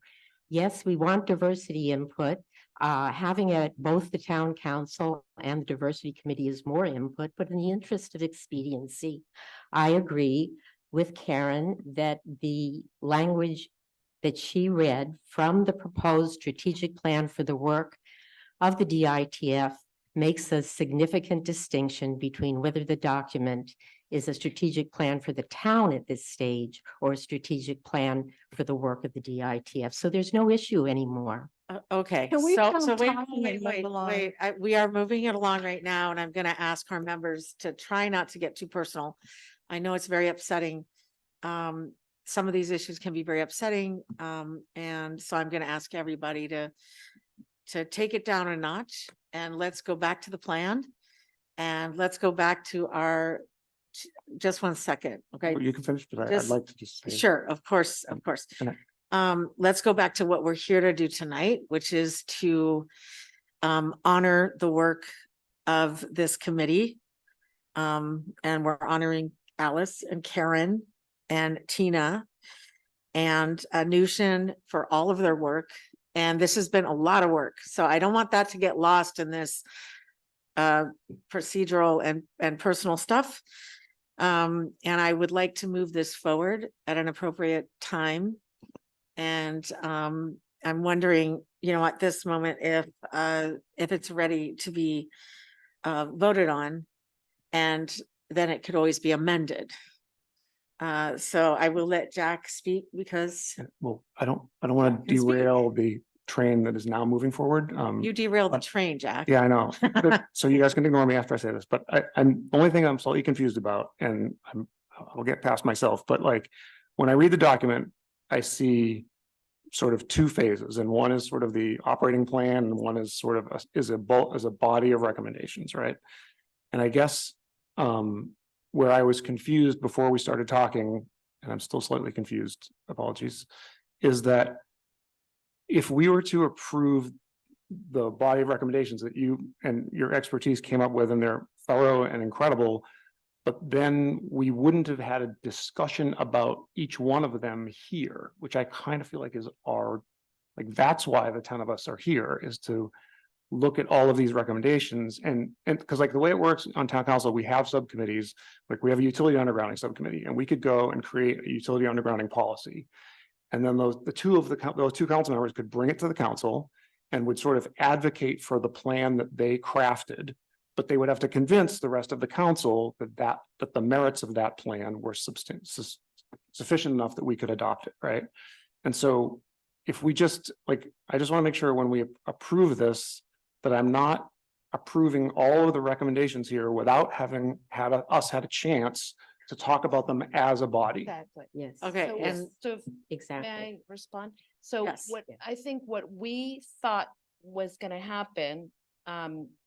Speaker 7: Yes, we want diversity input. Having it at both the town council and the diversity committee is more input, but in the interest of expediency, I agree with Karen that the language that she read from the proposed strategic plan for the work of the DITF makes a significant distinction between whether the document is a strategic plan for the town at this stage or a strategic plan for the work of the DITF. So there's no issue anymore.
Speaker 1: Okay,
Speaker 4: Can we
Speaker 1: so
Speaker 4: tell
Speaker 1: wait,
Speaker 4: Tom and move along?
Speaker 1: we are moving it along right now, and I'm gonna ask our members to try not to get too personal. I know it's very upsetting. Some of these issues can be very upsetting. And so I'm gonna ask everybody to take it down a notch, and let's go back to the plan. And let's go back to our, just one second, okay?
Speaker 10: You can finish, but I'd
Speaker 1: Just-
Speaker 10: like to just. say-
Speaker 1: Sure, of course, of course.
Speaker 10: Can
Speaker 1: Let's go back to what we're here to do tonight, which is to honor the work of this committee. And we're honoring Alice and Karen and Tina and Nushin for all of their work. And this has been a lot of work, so I don't want that to get lost in this procedural and personal stuff. And I would like to move this forward at an appropriate time. And I'm wondering, at this moment, if it's ready to be voted on, and then it could always be amended. So I will let Jack speak because
Speaker 10: Well, I don't want to
Speaker 1: Can speak.
Speaker 10: derail the train that is now moving forward.
Speaker 1: you derailed the
Speaker 10: but-
Speaker 1: train, Jack.
Speaker 10: Yeah, I know. So you guys can ignore me after I say this, but I'm, the only thing I'm slightly confused about, and I'll get past myself, but like, when I read the document, I see sort of two phases, and one is sort of the operating plan, and one is sort of is a body of recommendations, right? And I guess where I was confused before we started talking, and I'm still slightly confused, apologies, is that if we were to approve the body of recommendations that you and your expertise came up with, and they're thorough and incredible, but then we wouldn't have had a discussion about each one of them here, which I kind of feel like is that's why the 10 of us are here, is to look at all of these recommendations. And because like the way it works on town council, we have subcommittees, like we have a utility undergrounding subcommittee, and we could go and create a utility undergrounding policy. And then those two council members could bring it to the council and would sort of advocate for the plan that they crafted, but they would have to convince the rest of the council that the merits of that plan were sufficient enough that we could adopt it, right? And so if we just I just want to make sure when we approve this, that I'm not approving all of the recommendations here without having had a chance to talk about them as a body.
Speaker 11: Exactly.
Speaker 7: Yes.
Speaker 1: Okay,
Speaker 11: So
Speaker 1: and
Speaker 11: so
Speaker 7: Exactly.
Speaker 11: may I respond? So
Speaker 1: Yes.
Speaker 11: I think what we thought was gonna happen,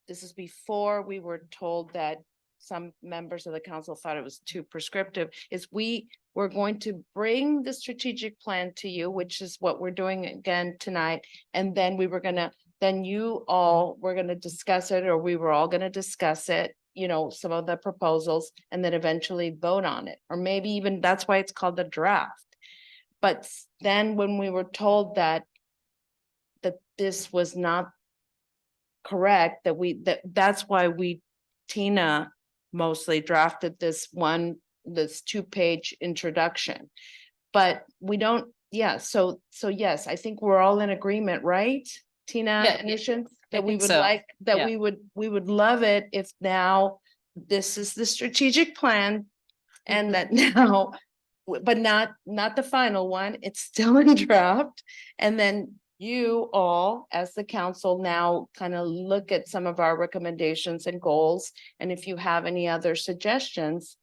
Speaker 11: this is before we were told that some members of the council thought it was too prescriptive, is we were going to bring the strategic plan to you, which is what we're doing again tonight. And then then you all were gonna discuss it, or we were all gonna discuss it, some of the proposals, and then eventually vote on it. Or maybe even that's why it's called the draft. But then when we were told that this was not correct, that's why Tina mostly drafted this 2-page introduction. But we don't, so yes, I think we're all in agreement, right? Tina
Speaker 5: Yeah,
Speaker 11: and Nishan, that we
Speaker 5: think
Speaker 11: would
Speaker 5: so.
Speaker 11: like, that
Speaker 5: Yeah.
Speaker 11: we would love it if now this is the strategic plan. And that now, but not the final one, it's still in draft. And then you all, as the council, now kind of look at some of our recommendations and goals. And if you have any other suggestions,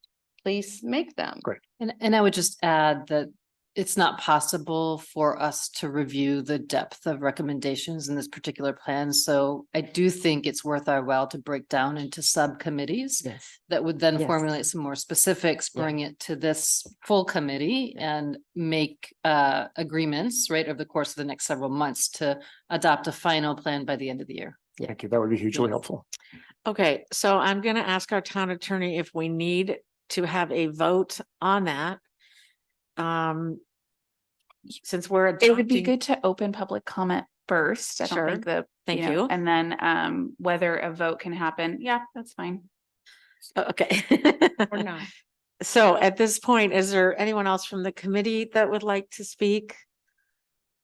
Speaker 11: please make them.
Speaker 10: Great.
Speaker 5: And I would just add that it's not possible for us to review the depth of recommendations in this particular plan. So I do think it's worth our while to break down into subcommittees
Speaker 7: Yes.
Speaker 5: that would then
Speaker 7: Yes.
Speaker 5: formulate some more specifics,
Speaker 7: Yeah.
Speaker 5: bring it to this full committee and make agreements, right, over the course of the next several months to adopt a final plan by the end of the year.
Speaker 10: Thank you. That would be hugely
Speaker 7: Yes.
Speaker 10: helpful.
Speaker 1: Okay, so I'm gonna ask our town attorney if we need to have a vote on that. Since we're.
Speaker 6: It would be
Speaker 1: adopting-
Speaker 6: good to open public comment first. I
Speaker 1: Sure.
Speaker 6: don't think
Speaker 1: Thank you.
Speaker 6: And then whether a vote can happen. Yeah, that's fine.
Speaker 1: Okay.
Speaker 11: Or not.
Speaker 1: So at this point, is there anyone else from the committee that would like to speak?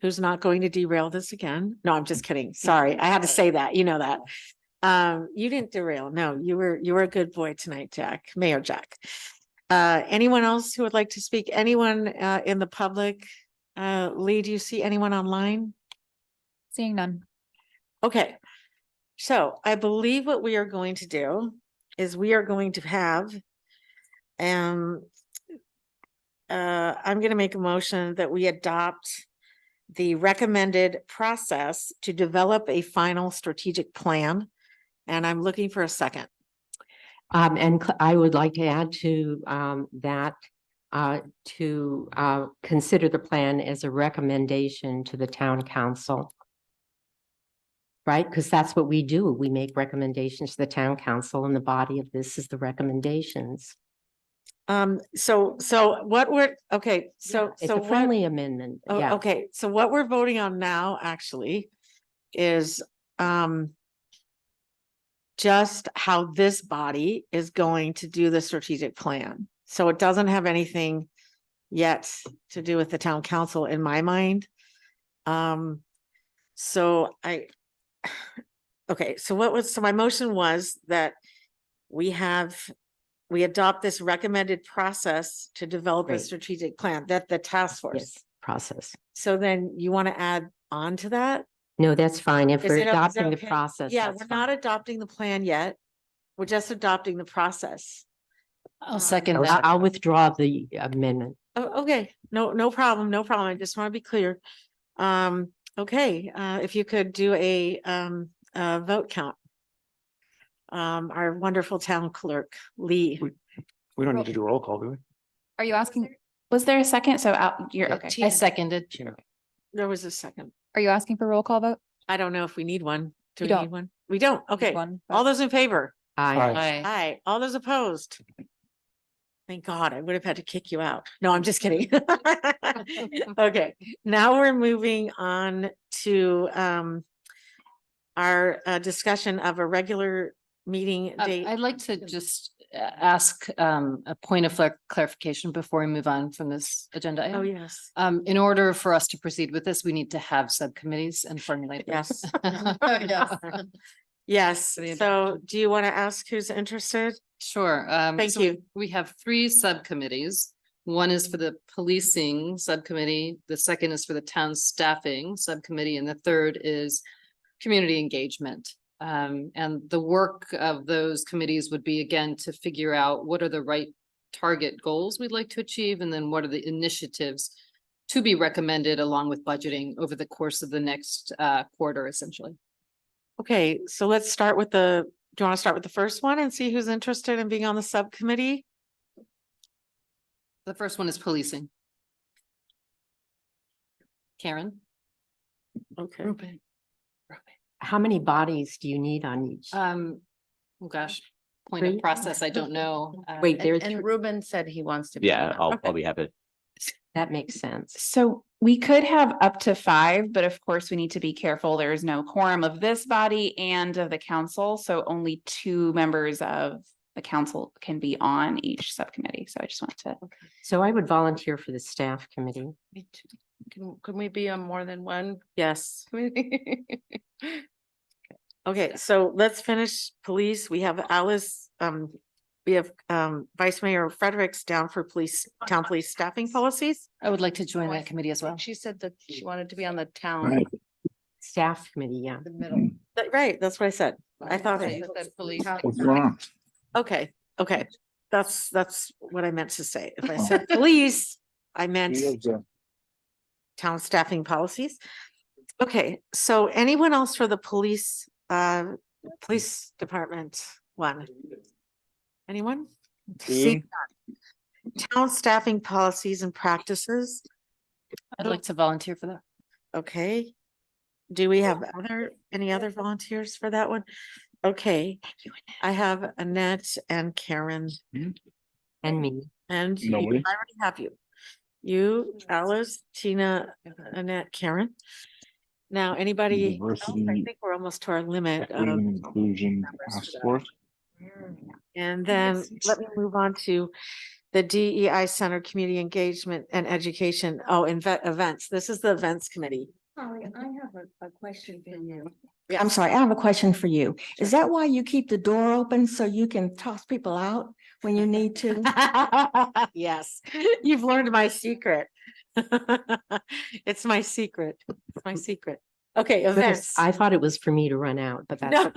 Speaker 1: Who's not going to derail this again? No, I'm just kidding. Sorry, I had to say that, you know that. You didn't derail. No, you were a good boy tonight, Jack, Mayor Jack. Anyone else who would like to speak? Anyone in the public? Lee, do you see anyone online?
Speaker 2: Seeing none.
Speaker 1: Okay, so I believe what we are going to do is we are going to have, I'm going to make a motion that we adopt the recommended process to develop a final strategic plan. And I'm looking for a second.
Speaker 7: I would like to add to that to consider the plan as a recommendation to the town council. Right? Because that's what we do. We make recommendations to the town council, and the body of this is the recommendations.
Speaker 1: So what we're, okay, so,
Speaker 7: It's
Speaker 1: so
Speaker 7: a
Speaker 1: what?
Speaker 7: friendly amendment.
Speaker 1: Oh,
Speaker 7: Yeah.
Speaker 1: okay, so what we're voting on now actually is just how this body is going to do the strategic plan. So it doesn't have anything yet to do with the town council in my mind. So okay, so so my motion was that we adopt this recommended process to develop a
Speaker 7: Great.
Speaker 1: strategic plan, that the task force.
Speaker 7: Yes, process.
Speaker 1: So then you want to add on to that?
Speaker 7: No, that's fine. If
Speaker 1: Is
Speaker 7: we're
Speaker 1: it- is that
Speaker 7: adopting the
Speaker 1: okay?
Speaker 7: process.
Speaker 1: Yeah,
Speaker 7: that's
Speaker 1: we're not
Speaker 7: fine.
Speaker 1: adopting the plan yet. We're just adopting the process.
Speaker 5: I'll second
Speaker 7: I'll
Speaker 5: that.
Speaker 7: I'll withdraw the amendment.
Speaker 1: Oh, okay, no problem, no problem. I just want to be clear. Okay, if you could do a vote count. Our wonderful town clerk, Lee.
Speaker 10: We don't need to do a roll call, do we?
Speaker 6: Are you asking, was there a second? So you're, okay.
Speaker 5: I seconded.
Speaker 1: There was a second.
Speaker 6: Are you asking for roll call vote?
Speaker 1: I don't know if we need one. Do
Speaker 6: You
Speaker 1: we
Speaker 6: don't.
Speaker 1: need one? We don't. Okay.
Speaker 5: One,
Speaker 1: All those in favor?
Speaker 7: Aye.
Speaker 5: Aye.
Speaker 1: Aye. All those opposed? Thank God, I would have had to kick you out. No, I'm just kidding. Okay, now we're moving on to our discussion of a regular meeting date.
Speaker 5: I'd like to just ask a point of clarification before we move on from this agenda
Speaker 1: Oh,
Speaker 5: item.
Speaker 1: yes.
Speaker 5: In order for us to proceed with this, we need to have subcommittees and formulate. them.
Speaker 1: Yes. Yes. So do you want to ask who's interested?
Speaker 5: Sure.
Speaker 1: Thank
Speaker 5: so
Speaker 1: you.
Speaker 5: We have three subcommittees. One is for the policing subcommittee, the second is for the town staffing subcommittee, and the third is community engagement. And the work of those committees would be, again, to figure out what are the right target goals we'd like to achieve, and then what are the initiatives to be recommended along with budgeting over the course of the next quarter, essentially.
Speaker 1: Okay, so let's start with do you want to start with the first one and see who's interested in being on the subcommittee?
Speaker 5: The first one is policing. Karen?
Speaker 1: Okay.
Speaker 7: How many bodies do you need on each?
Speaker 5: Oh gosh, point of
Speaker 7: Three?
Speaker 5: process, I don't know.
Speaker 7: Wait, there are
Speaker 11: And
Speaker 7: three.
Speaker 11: Ruben said he wants to. be
Speaker 9: Yeah,
Speaker 11: on it.
Speaker 9: I'll be happy.
Speaker 7: That makes sense.
Speaker 6: So we could have up to 5, but of course we need to be careful. There is no quorum of this body and of the council. So only 2 members of the council can be on each subcommittee. So I just want to.
Speaker 7: So I would volunteer for the staff committee.
Speaker 11: Me too. Can we be on more than one?
Speaker 1: Yes.
Speaker 11: committee?
Speaker 1: Okay, so let's finish police. We have Alice, we have Vice Mayor Fredericks down for town police staffing policies.
Speaker 5: I would like to join that committee as well.
Speaker 11: She said that she wanted to be on the town.
Speaker 7: Staff committee, yeah.
Speaker 11: The middle.
Speaker 1: Right, that's what I said. I thought
Speaker 11: Okay,
Speaker 1: it.
Speaker 11: that police-
Speaker 1: Okay, okay. That's what I meant to say. If I said police, I meant town staffing policies. Okay, so anyone else for the police department one? Anyone? See none. Town staffing policies and practices.
Speaker 5: I'd like to volunteer for that.
Speaker 1: Okay. Do we have any other volunteers for that one? Okay, I have Annette and Karen
Speaker 7: And me.
Speaker 1: and you. I already have you. You, Alice, Tina, Annette, Karen. Now, anybody else? I think we're almost to our limit.
Speaker 10: Inclusion task force.
Speaker 1: And then let me move on to the DEI Center, Community Engagement and Education. Oh, events. This is the events committee.
Speaker 4: Holly, I have a question for you. I'm sorry, I have a question for you. Is that why you keep the door open so you can toss people out when you need to?
Speaker 1: Yes, you've learned my secret. It's my secret. It's my secret. Okay, events.
Speaker 7: I thought it was for me to run out, but that's
Speaker 1: No.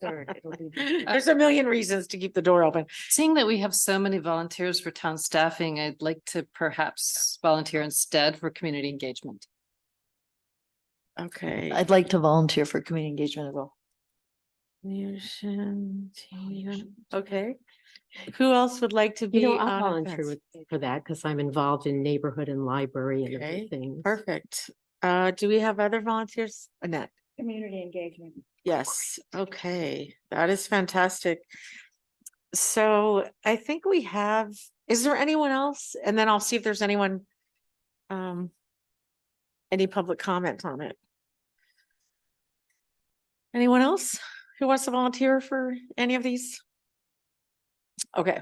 Speaker 7: okay.
Speaker 1: There's a million reasons to keep the door open.
Speaker 5: Seeing that we have so many volunteers for town staffing, I'd like to perhaps volunteer instead for community engagement.
Speaker 1: Okay.
Speaker 12: I'd like to volunteer for community engagement as well.
Speaker 1: Motion, Yeah, okay. Who else would like to be
Speaker 7: You know, I'll
Speaker 1: on
Speaker 7: volunteer
Speaker 1: events?
Speaker 7: for that because I'm involved in neighborhood and library and
Speaker 1: Okay,
Speaker 7: everything.
Speaker 1: perfect. Do we have other volunteers? Annette?
Speaker 4: Community engagement.
Speaker 1: Yes, okay, that is fantastic. So I think we have, is there anyone else? And then I'll see if there's anyone, any public comment on it. Anyone else who wants to volunteer for any of these? Okay.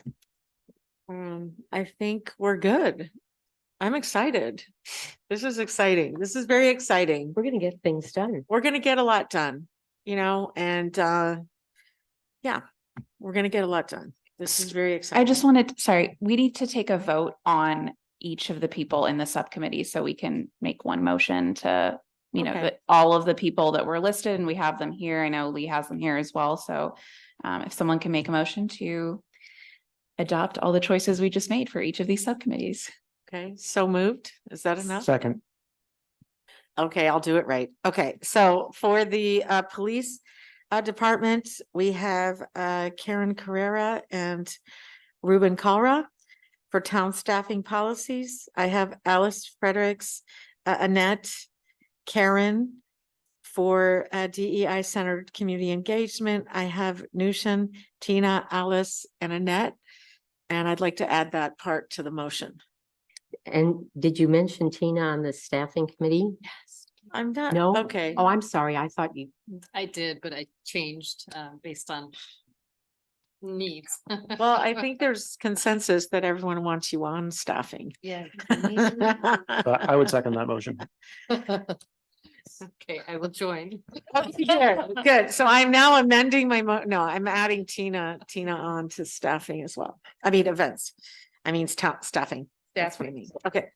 Speaker 1: I think we're good. I'm excited. This is exciting. This is very exciting.
Speaker 7: We're gonna get things done.
Speaker 1: We're gonna get a lot done, you know, and yeah, we're gonna get a lot done. This is very exciting.
Speaker 6: I just wanted, sorry, we need to take a vote on each of the people in the subcommittee so we can make one motion to, you know,
Speaker 1: Okay.
Speaker 6: that all of the people that were listed and we have them here. I know Lee has them here as well. So if someone can make a motion to adopt all the choices we just made for each of these subcommittees.
Speaker 1: Okay, so moved. Is that enough?
Speaker 10: Second,
Speaker 1: Okay, I'll do it right. Okay, so for the police department, we have Karen Carrera and Ruben Kalra. For town staffing policies, I have Alice Fredericks, Annette, Karen. For DEI centered community engagement, I have Nushin, Tina, Alice, and Annette. And I'd like to add that part to the motion.
Speaker 7: And did you mention Tina on the staffing committee?
Speaker 1: I'm not,
Speaker 7: No?
Speaker 1: okay.
Speaker 7: Oh, I'm sorry. I thought you,
Speaker 5: I did, but I changed based on needs.
Speaker 1: Well, I think there's consensus that everyone wants you on staffing.
Speaker 5: Yeah.
Speaker 10: I would second that motion.
Speaker 5: Okay, I will join.
Speaker 1: Good. So I'm now amending my no, I'm adding Tina on to staffing as well. I mean, events. I mean, staffing. That's what I mean. Okay.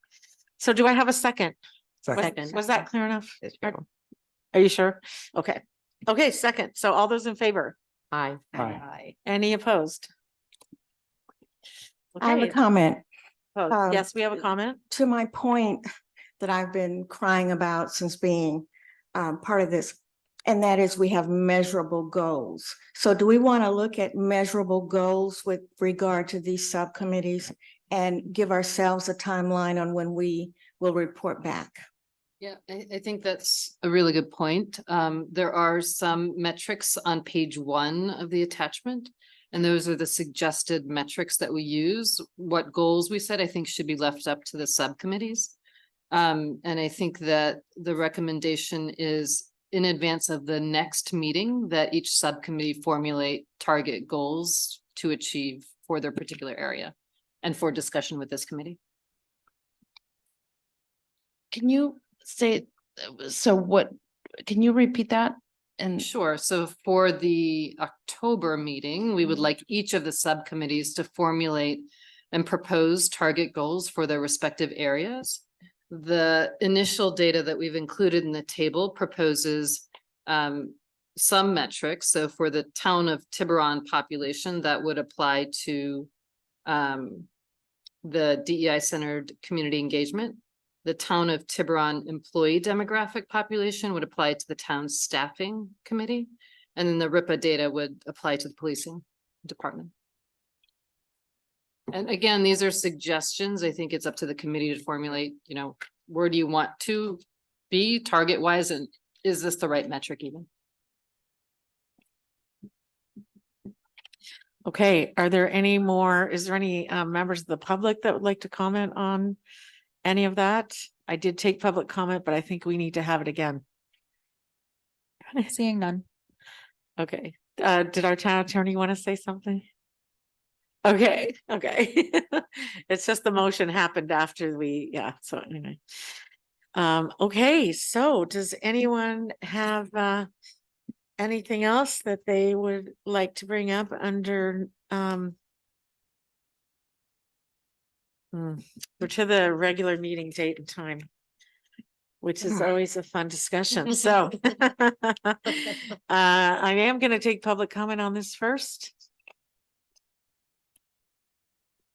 Speaker 1: So do I have a second?
Speaker 10: Second.
Speaker 1: Was that clear enough? Are you sure? Okay. Okay, second. So all those in favor?
Speaker 7: I,
Speaker 10: Aye.
Speaker 1: Any opposed?
Speaker 4: I have a
Speaker 1: Okay,
Speaker 4: comment.
Speaker 1: opposed. Yes, we have a comment.
Speaker 4: To my point that I've been crying about since being part of this, and that is we have measurable goals. So do we want to look at measurable goals with regard to these subcommittees and give ourselves a timeline on when we will report back?
Speaker 5: Yeah, I think that's a really good point. There are some metrics on page 1 of the attachment. And those are the suggested metrics that we use. What goals we set, I think should be left up to the subcommittees. And I think that the recommendation is in advance of the next meeting that each subcommittee formulate target goals to achieve for their particular area and for discussion with this committee.
Speaker 11: Can you say, so what, can you repeat that? And
Speaker 5: Sure. So for the October meeting, we would like each of the subcommittees to formulate and propose target goals for their respective areas. The initial data that we've included in the table proposes some metrics. So for the town of Tiburon population, that would apply to the DEI centered community engagement. The town of Tiburon employee demographic population would apply to the town's staffing committee. And then the RIPA data would apply to the policing department. And again, these are suggestions. I think it's up to the committee to formulate, you know, where do you want to be target wise? And is this the right metric even?
Speaker 1: Okay, are there any more, is there any members of the public that would like to comment on any of that? I did take public comment, but I think we need to have it again.
Speaker 2: Seeing none.
Speaker 1: Okay, did our town attorney want to say something? Okay, okay. It's just the motion happened after we, yeah, so anyway. Okay, so does anyone have anything else that they would like to bring up under or to the regular meeting date and time, which is always a fun discussion. So I am going to take public comment on this first.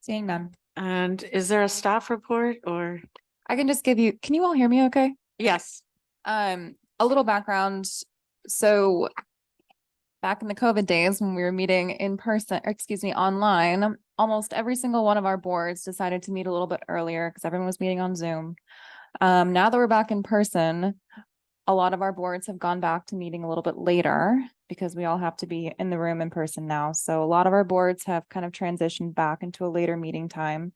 Speaker 2: Seeing none.
Speaker 1: And is there a staff report or?
Speaker 2: I can just give you, can you all hear me okay?
Speaker 1: Yes.
Speaker 2: A little background. So
Speaker 6: back in the COVID days when we were meeting in person, or excuse me, online, almost every single one of our boards decided to meet a little bit earlier because everyone was meeting on Zoom. Now that we're back in person, a lot of our boards have gone back to meeting a little bit later because we all have to be in the room in person now. So a lot of our boards have kind of transitioned back into a later meeting time.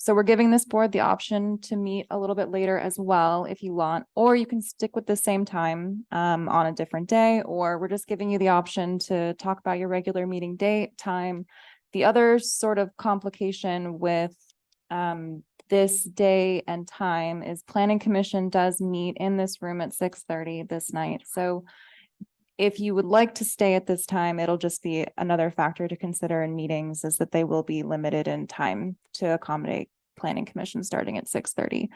Speaker 6: So we're giving this board the option to meet a little bit later as well if you want, or you can stick with the same time on a different day, or we're just giving you the option to talk about your regular meeting date, time. The other sort of complication with this day and time is Planning Commission does meet in this room at 6:30 this night. So if you would like to stay at this time, it'll just be another factor to consider in meetings is that they will be limited in time to accommodate Planning Commission starting at 6:30.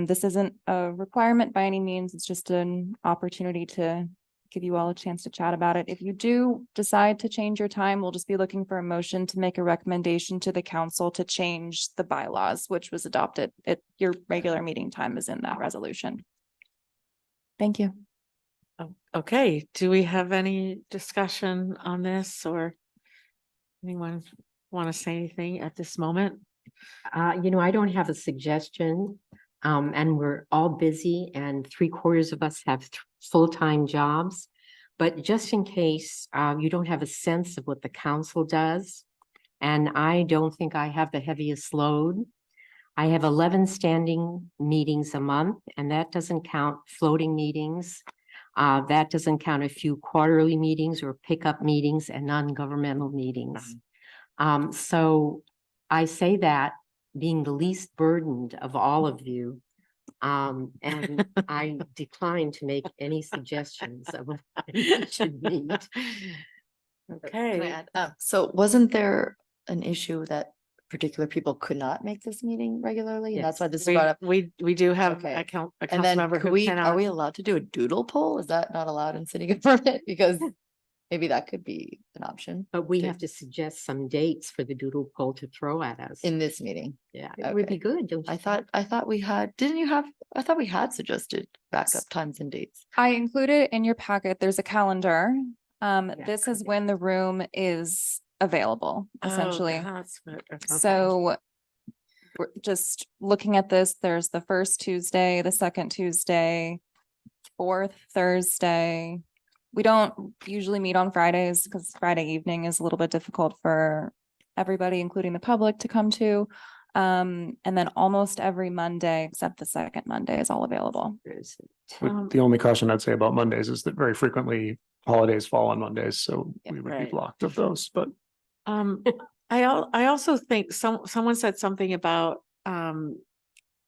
Speaker 6: This isn't a requirement by any means. It's just an opportunity to give you all a chance to chat about it. If you do decide to change your time, we'll just be looking for a motion to make a recommendation to the council to change the bylaws, which was adopted. Your regular meeting time is in that resolution. Thank you.
Speaker 1: Okay, do we have any discussion on this or anyone want to say anything at this moment?
Speaker 7: I don't have a suggestion. And we're all busy and 3/4 of us have full-time jobs. But just in case you don't have a sense of what the council does, and I don't think I have the heaviest load. I have 11 standing meetings a month, and that doesn't count floating meetings. That doesn't count a few quarterly meetings or pickup meetings and non-governmental meetings. So I say that being the least burdened of all of you. And I decline to make any suggestions of what we should meet.
Speaker 1: Okay,
Speaker 12: So wasn't there an issue that particular people could not make this meeting regularly? And that's why this is brought up.
Speaker 1: we do have
Speaker 12: Okay.
Speaker 1: a council
Speaker 12: And then
Speaker 1: member
Speaker 12: could
Speaker 1: who
Speaker 12: we,
Speaker 1: cannot.
Speaker 12: are we allowed to do a doodle poll? Is that not allowed in city government? Because maybe that could be an option
Speaker 7: But we
Speaker 12: to-
Speaker 7: have to suggest some dates for the doodle poll to throw at us.
Speaker 12: in this meeting.
Speaker 7: Yeah, it would be
Speaker 12: Okay.
Speaker 7: good, don't you?
Speaker 12: I thought we had, didn't you have, I thought we had suggested backup times and dates.
Speaker 6: I included in your packet, there's a calendar.
Speaker 7: Yeah.
Speaker 6: This is when the room is available,
Speaker 1: Oh,
Speaker 6: essentially.
Speaker 1: that's what- okay.
Speaker 6: So we're just looking at this, there's the first Tuesday, the second Tuesday, fourth Thursday. We don't usually meet on Fridays because Friday evening is a little bit difficult for everybody, including the public, to come to. And then almost every Monday, except the second Monday, is all available.
Speaker 10: But the only caution I'd say about Mondays is that very frequently holidays fall on Mondays, so
Speaker 12: Yeah,
Speaker 10: we would be
Speaker 1: right.
Speaker 10: blocked of those, but
Speaker 1: I also think someone said something about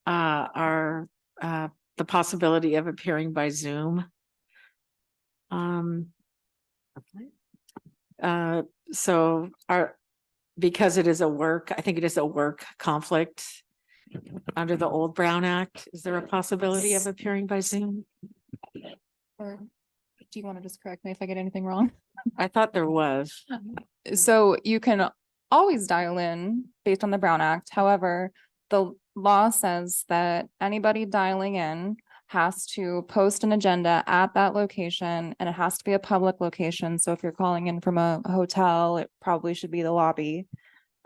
Speaker 1: our the possibility of appearing by Zoom. So because it is I think it is a work conflict under the old Brown Act. Is there a possibility of appearing by Zoom?
Speaker 6: Or do you want to just correct me if I get anything wrong?
Speaker 1: I thought there was.
Speaker 6: So you can always dial in based on the Brown Act. However, the law says that anybody dialing in has to post an agenda at that location, and it has to be a public location. So if you're calling in from a hotel, it probably should be the lobby.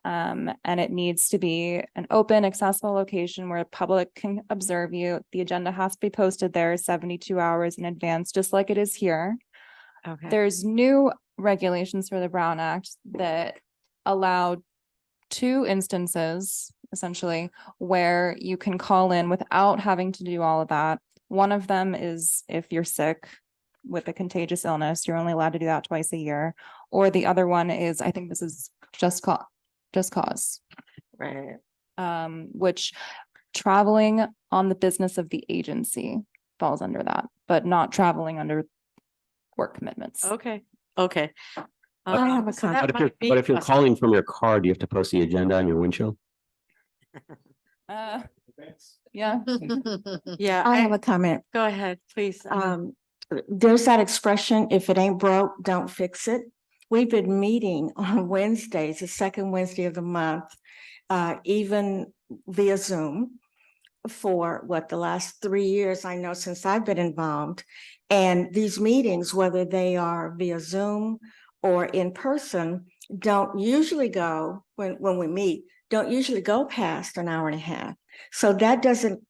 Speaker 6: And it needs to be an open, accessible location where the public can observe you. The agenda has to be posted there 72 hours in advance, just like it is here.
Speaker 1: Okay.
Speaker 6: There's new regulations for the Brown Act that allow 2 instances, essentially, where you can call in without having to do all of that. One of them is if you're sick with a contagious illness, you're only allowed to do that twice a year. Or the other one is, I think this is just cause.
Speaker 1: Right.
Speaker 6: Which traveling on the business of the agency falls under that, but not traveling under work commitments.
Speaker 1: Okay. Okay.
Speaker 4: I have a
Speaker 1: So that
Speaker 9: But
Speaker 1: might be
Speaker 9: if you're
Speaker 1: us.
Speaker 9: calling from your car, do you have to post the agenda on your windshield?
Speaker 6: Yeah.
Speaker 1: Yeah,
Speaker 4: I have a comment.
Speaker 1: go ahead, please.
Speaker 4: There's that expression, if it ain't broke, don't fix it. We've been meeting on Wednesdays, the second Wednesday of the month, even via Zoom for the last 3 years, I know, since I've been involved. And these meetings, whether they are via Zoom or in person, don't usually go, when we meet, don't usually go past an hour and a half. So that doesn't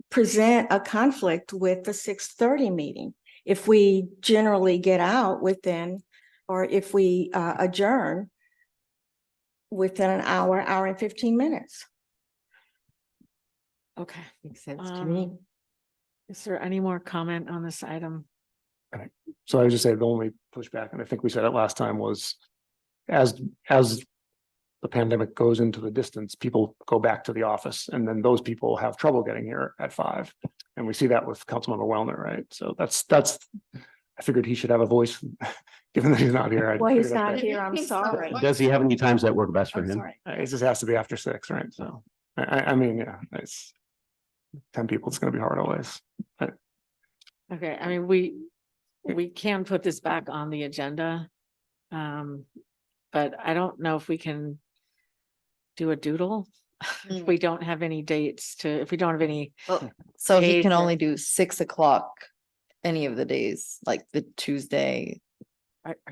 Speaker 4: present a conflict with the 6:30 meeting. If we generally get out within, or if we adjourn within an hour, hour and 15 minutes.
Speaker 1: Okay.
Speaker 7: Makes sense to me.
Speaker 1: Is there any more comment on this item?
Speaker 10: So I would just say the only pushback, and I think we said it last time, was as the pandemic goes into the distance, people go back to the office, and then those people have trouble getting here at 5. And we see that with Councilmember Wellner, right? So that's, I figured he should have a voice, given that he's not here. I
Speaker 4: Well, he's
Speaker 10: figured
Speaker 4: not
Speaker 10: that-
Speaker 4: here, I'm sorry.
Speaker 9: Does he have any times that work best for
Speaker 4: I'm
Speaker 9: him?
Speaker 4: sorry.
Speaker 10: It just has to be after 6, right? So, I mean, yeah, it's 10 people, it's gonna be hard always.
Speaker 1: Okay, I mean, we can put this back on the agenda. But I don't know if we can do a doodle. If we don't have any dates if we don't have any,
Speaker 12: So he
Speaker 1: days
Speaker 12: can
Speaker 1: that-
Speaker 12: only do 6 o'clock any of the days, like the Tuesday.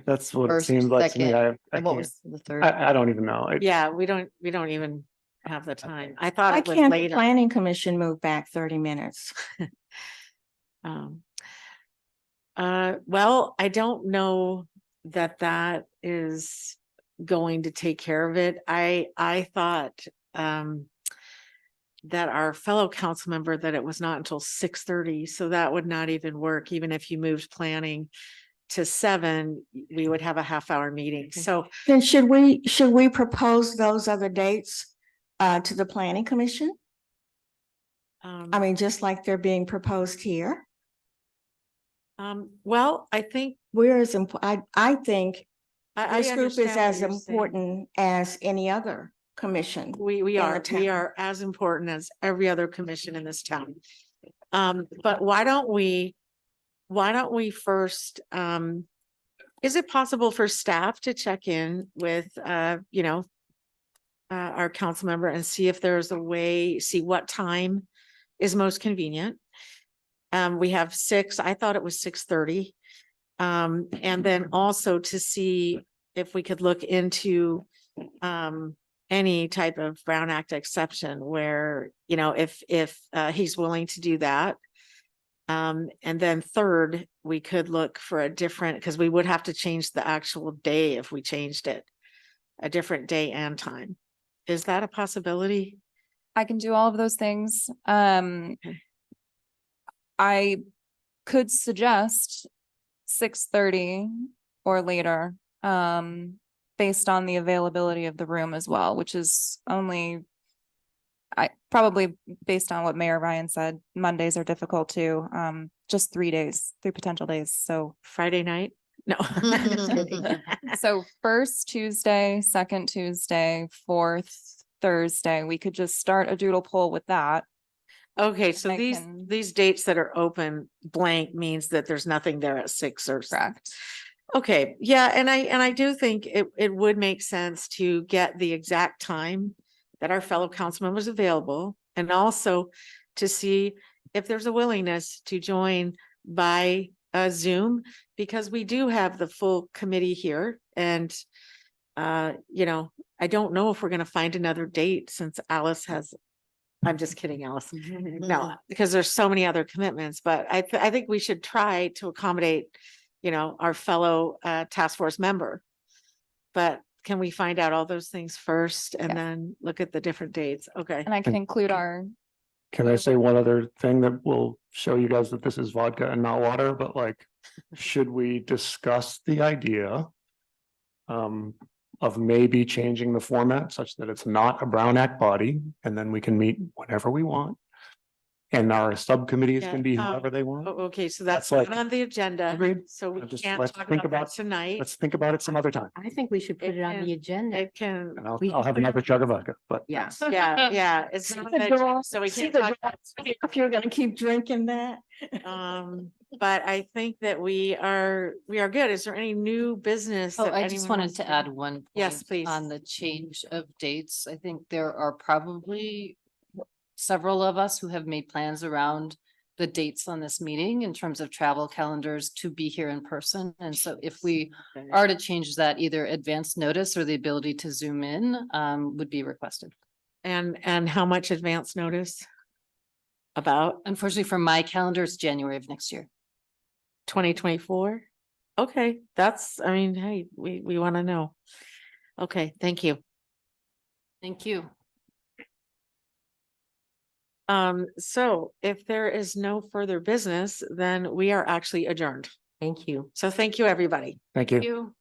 Speaker 10: That's what it
Speaker 12: First,
Speaker 10: seems like to me.
Speaker 12: second,
Speaker 10: I
Speaker 12: And what
Speaker 10: can't,
Speaker 12: was the third?
Speaker 10: I don't even know.
Speaker 1: yeah, we don't even have the time. I thought
Speaker 4: Why
Speaker 1: it was
Speaker 4: can't the
Speaker 1: later.
Speaker 4: planning commission move back 30 minutes?
Speaker 1: Well, I don't know that is going to take care of it. I thought, that our fellow council member, that it was not until 6:30, so that would not even work. Even if you moved planning to 7, we would have a half-hour meeting. So,
Speaker 4: Then should we propose those other dates to the planning commission? I mean, just like they're being proposed here?
Speaker 1: well, I think
Speaker 4: We're as I think
Speaker 1: I
Speaker 4: this group is
Speaker 1: understand what
Speaker 4: as
Speaker 1: you're saying.
Speaker 4: important as any other commission.
Speaker 1: We
Speaker 4: in the
Speaker 1: are
Speaker 4: town.
Speaker 1: as important as every other commission in this town. But why don't we first, is it possible for staff to check in with, our council member and see if there's a way, see what time is most convenient? We have 6, I thought it was 6:30. And then also to see if we could look into, any type of Brown Act exception where, if he's willing to do that. And then third, we could look for a different, because we would have to change the actual day if we changed it, a different day and time. Is that a possibility?
Speaker 2: I can do all of those things. I could suggest 6:30 or later, based on the availability of the room as well, which is only, probably based on what Mayor Ryan said, Mondays are difficult too. Just 3 potential days. So
Speaker 1: Friday night? No.
Speaker 2: So first Tuesday, second Tuesday, fourth Thursday, we could just start a doodle poll with that.
Speaker 1: Okay, so
Speaker 2: I
Speaker 1: these,
Speaker 2: can-
Speaker 1: these dates that are open blank means that there's nothing there at 6 or.
Speaker 2: Correct.
Speaker 1: Okay, yeah, and I do think it would make sense to get the exact time that our fellow council members available, and also to see if there's a willingness to join by Zoom, because we do have the full committee here, and I don't know if we're gonna find another date since Alice has. I'm just kidding, Alice. No, because there's so many other commitments, but I think we should try to accommodate, our fellow task force member. But can we find out all those things first and
Speaker 2: Yes.
Speaker 1: then look at the different dates? Okay.
Speaker 2: And I can include our,
Speaker 10: Can I say one other thing that will show you guys that this is vodka and not water, but like, should we discuss the idea of maybe changing the format such that it's not a Brown Act body, and then we can meet whenever we want? And our subcommittees
Speaker 1: Yeah,
Speaker 10: can be whoever they want.
Speaker 1: Okay, so that's
Speaker 10: That's like-
Speaker 1: not on the agenda,
Speaker 10: Agreed.
Speaker 1: so we
Speaker 10: Just
Speaker 1: can't
Speaker 10: let's
Speaker 1: talk
Speaker 10: think
Speaker 1: about that
Speaker 10: about-
Speaker 1: tonight.
Speaker 10: Let's think about it some other time.
Speaker 7: I think we should put
Speaker 1: It
Speaker 7: it on
Speaker 1: can-
Speaker 7: the agenda.
Speaker 1: It can,
Speaker 10: And I'll have another jug of vodka, but
Speaker 7: Yes.
Speaker 1: yeah, it's
Speaker 4: See
Speaker 1: not
Speaker 4: the
Speaker 1: that-
Speaker 4: door?
Speaker 1: so we
Speaker 4: See
Speaker 1: can't
Speaker 4: the
Speaker 1: talk.
Speaker 4: door? If you're gonna keep drinking that.
Speaker 1: But I think that we are good. Is there any new business?
Speaker 5: Oh,
Speaker 1: that
Speaker 5: I just
Speaker 1: anyone
Speaker 5: wanted
Speaker 1: wants
Speaker 5: to add one.
Speaker 1: Yes,
Speaker 5: point
Speaker 1: please.
Speaker 5: On the change of dates. I think there are probably several of us who have made plans around the dates on this meeting in terms of travel calendars to be here in person. And so if we are to change that, either advance notice or the ability to zoom in would be requested.
Speaker 1: And how much advance notice? About
Speaker 5: Unfortunately, for my calendar, it's January of next year.
Speaker 1: 2024? Okay, I mean, hey, we want to know. Okay, thank you.
Speaker 5: Thank you.
Speaker 1: So if there is no further business, then we are actually adjourned.
Speaker 7: Thank you.
Speaker 1: So thank you, everybody.
Speaker 10: Thank you.
Speaker 5: You.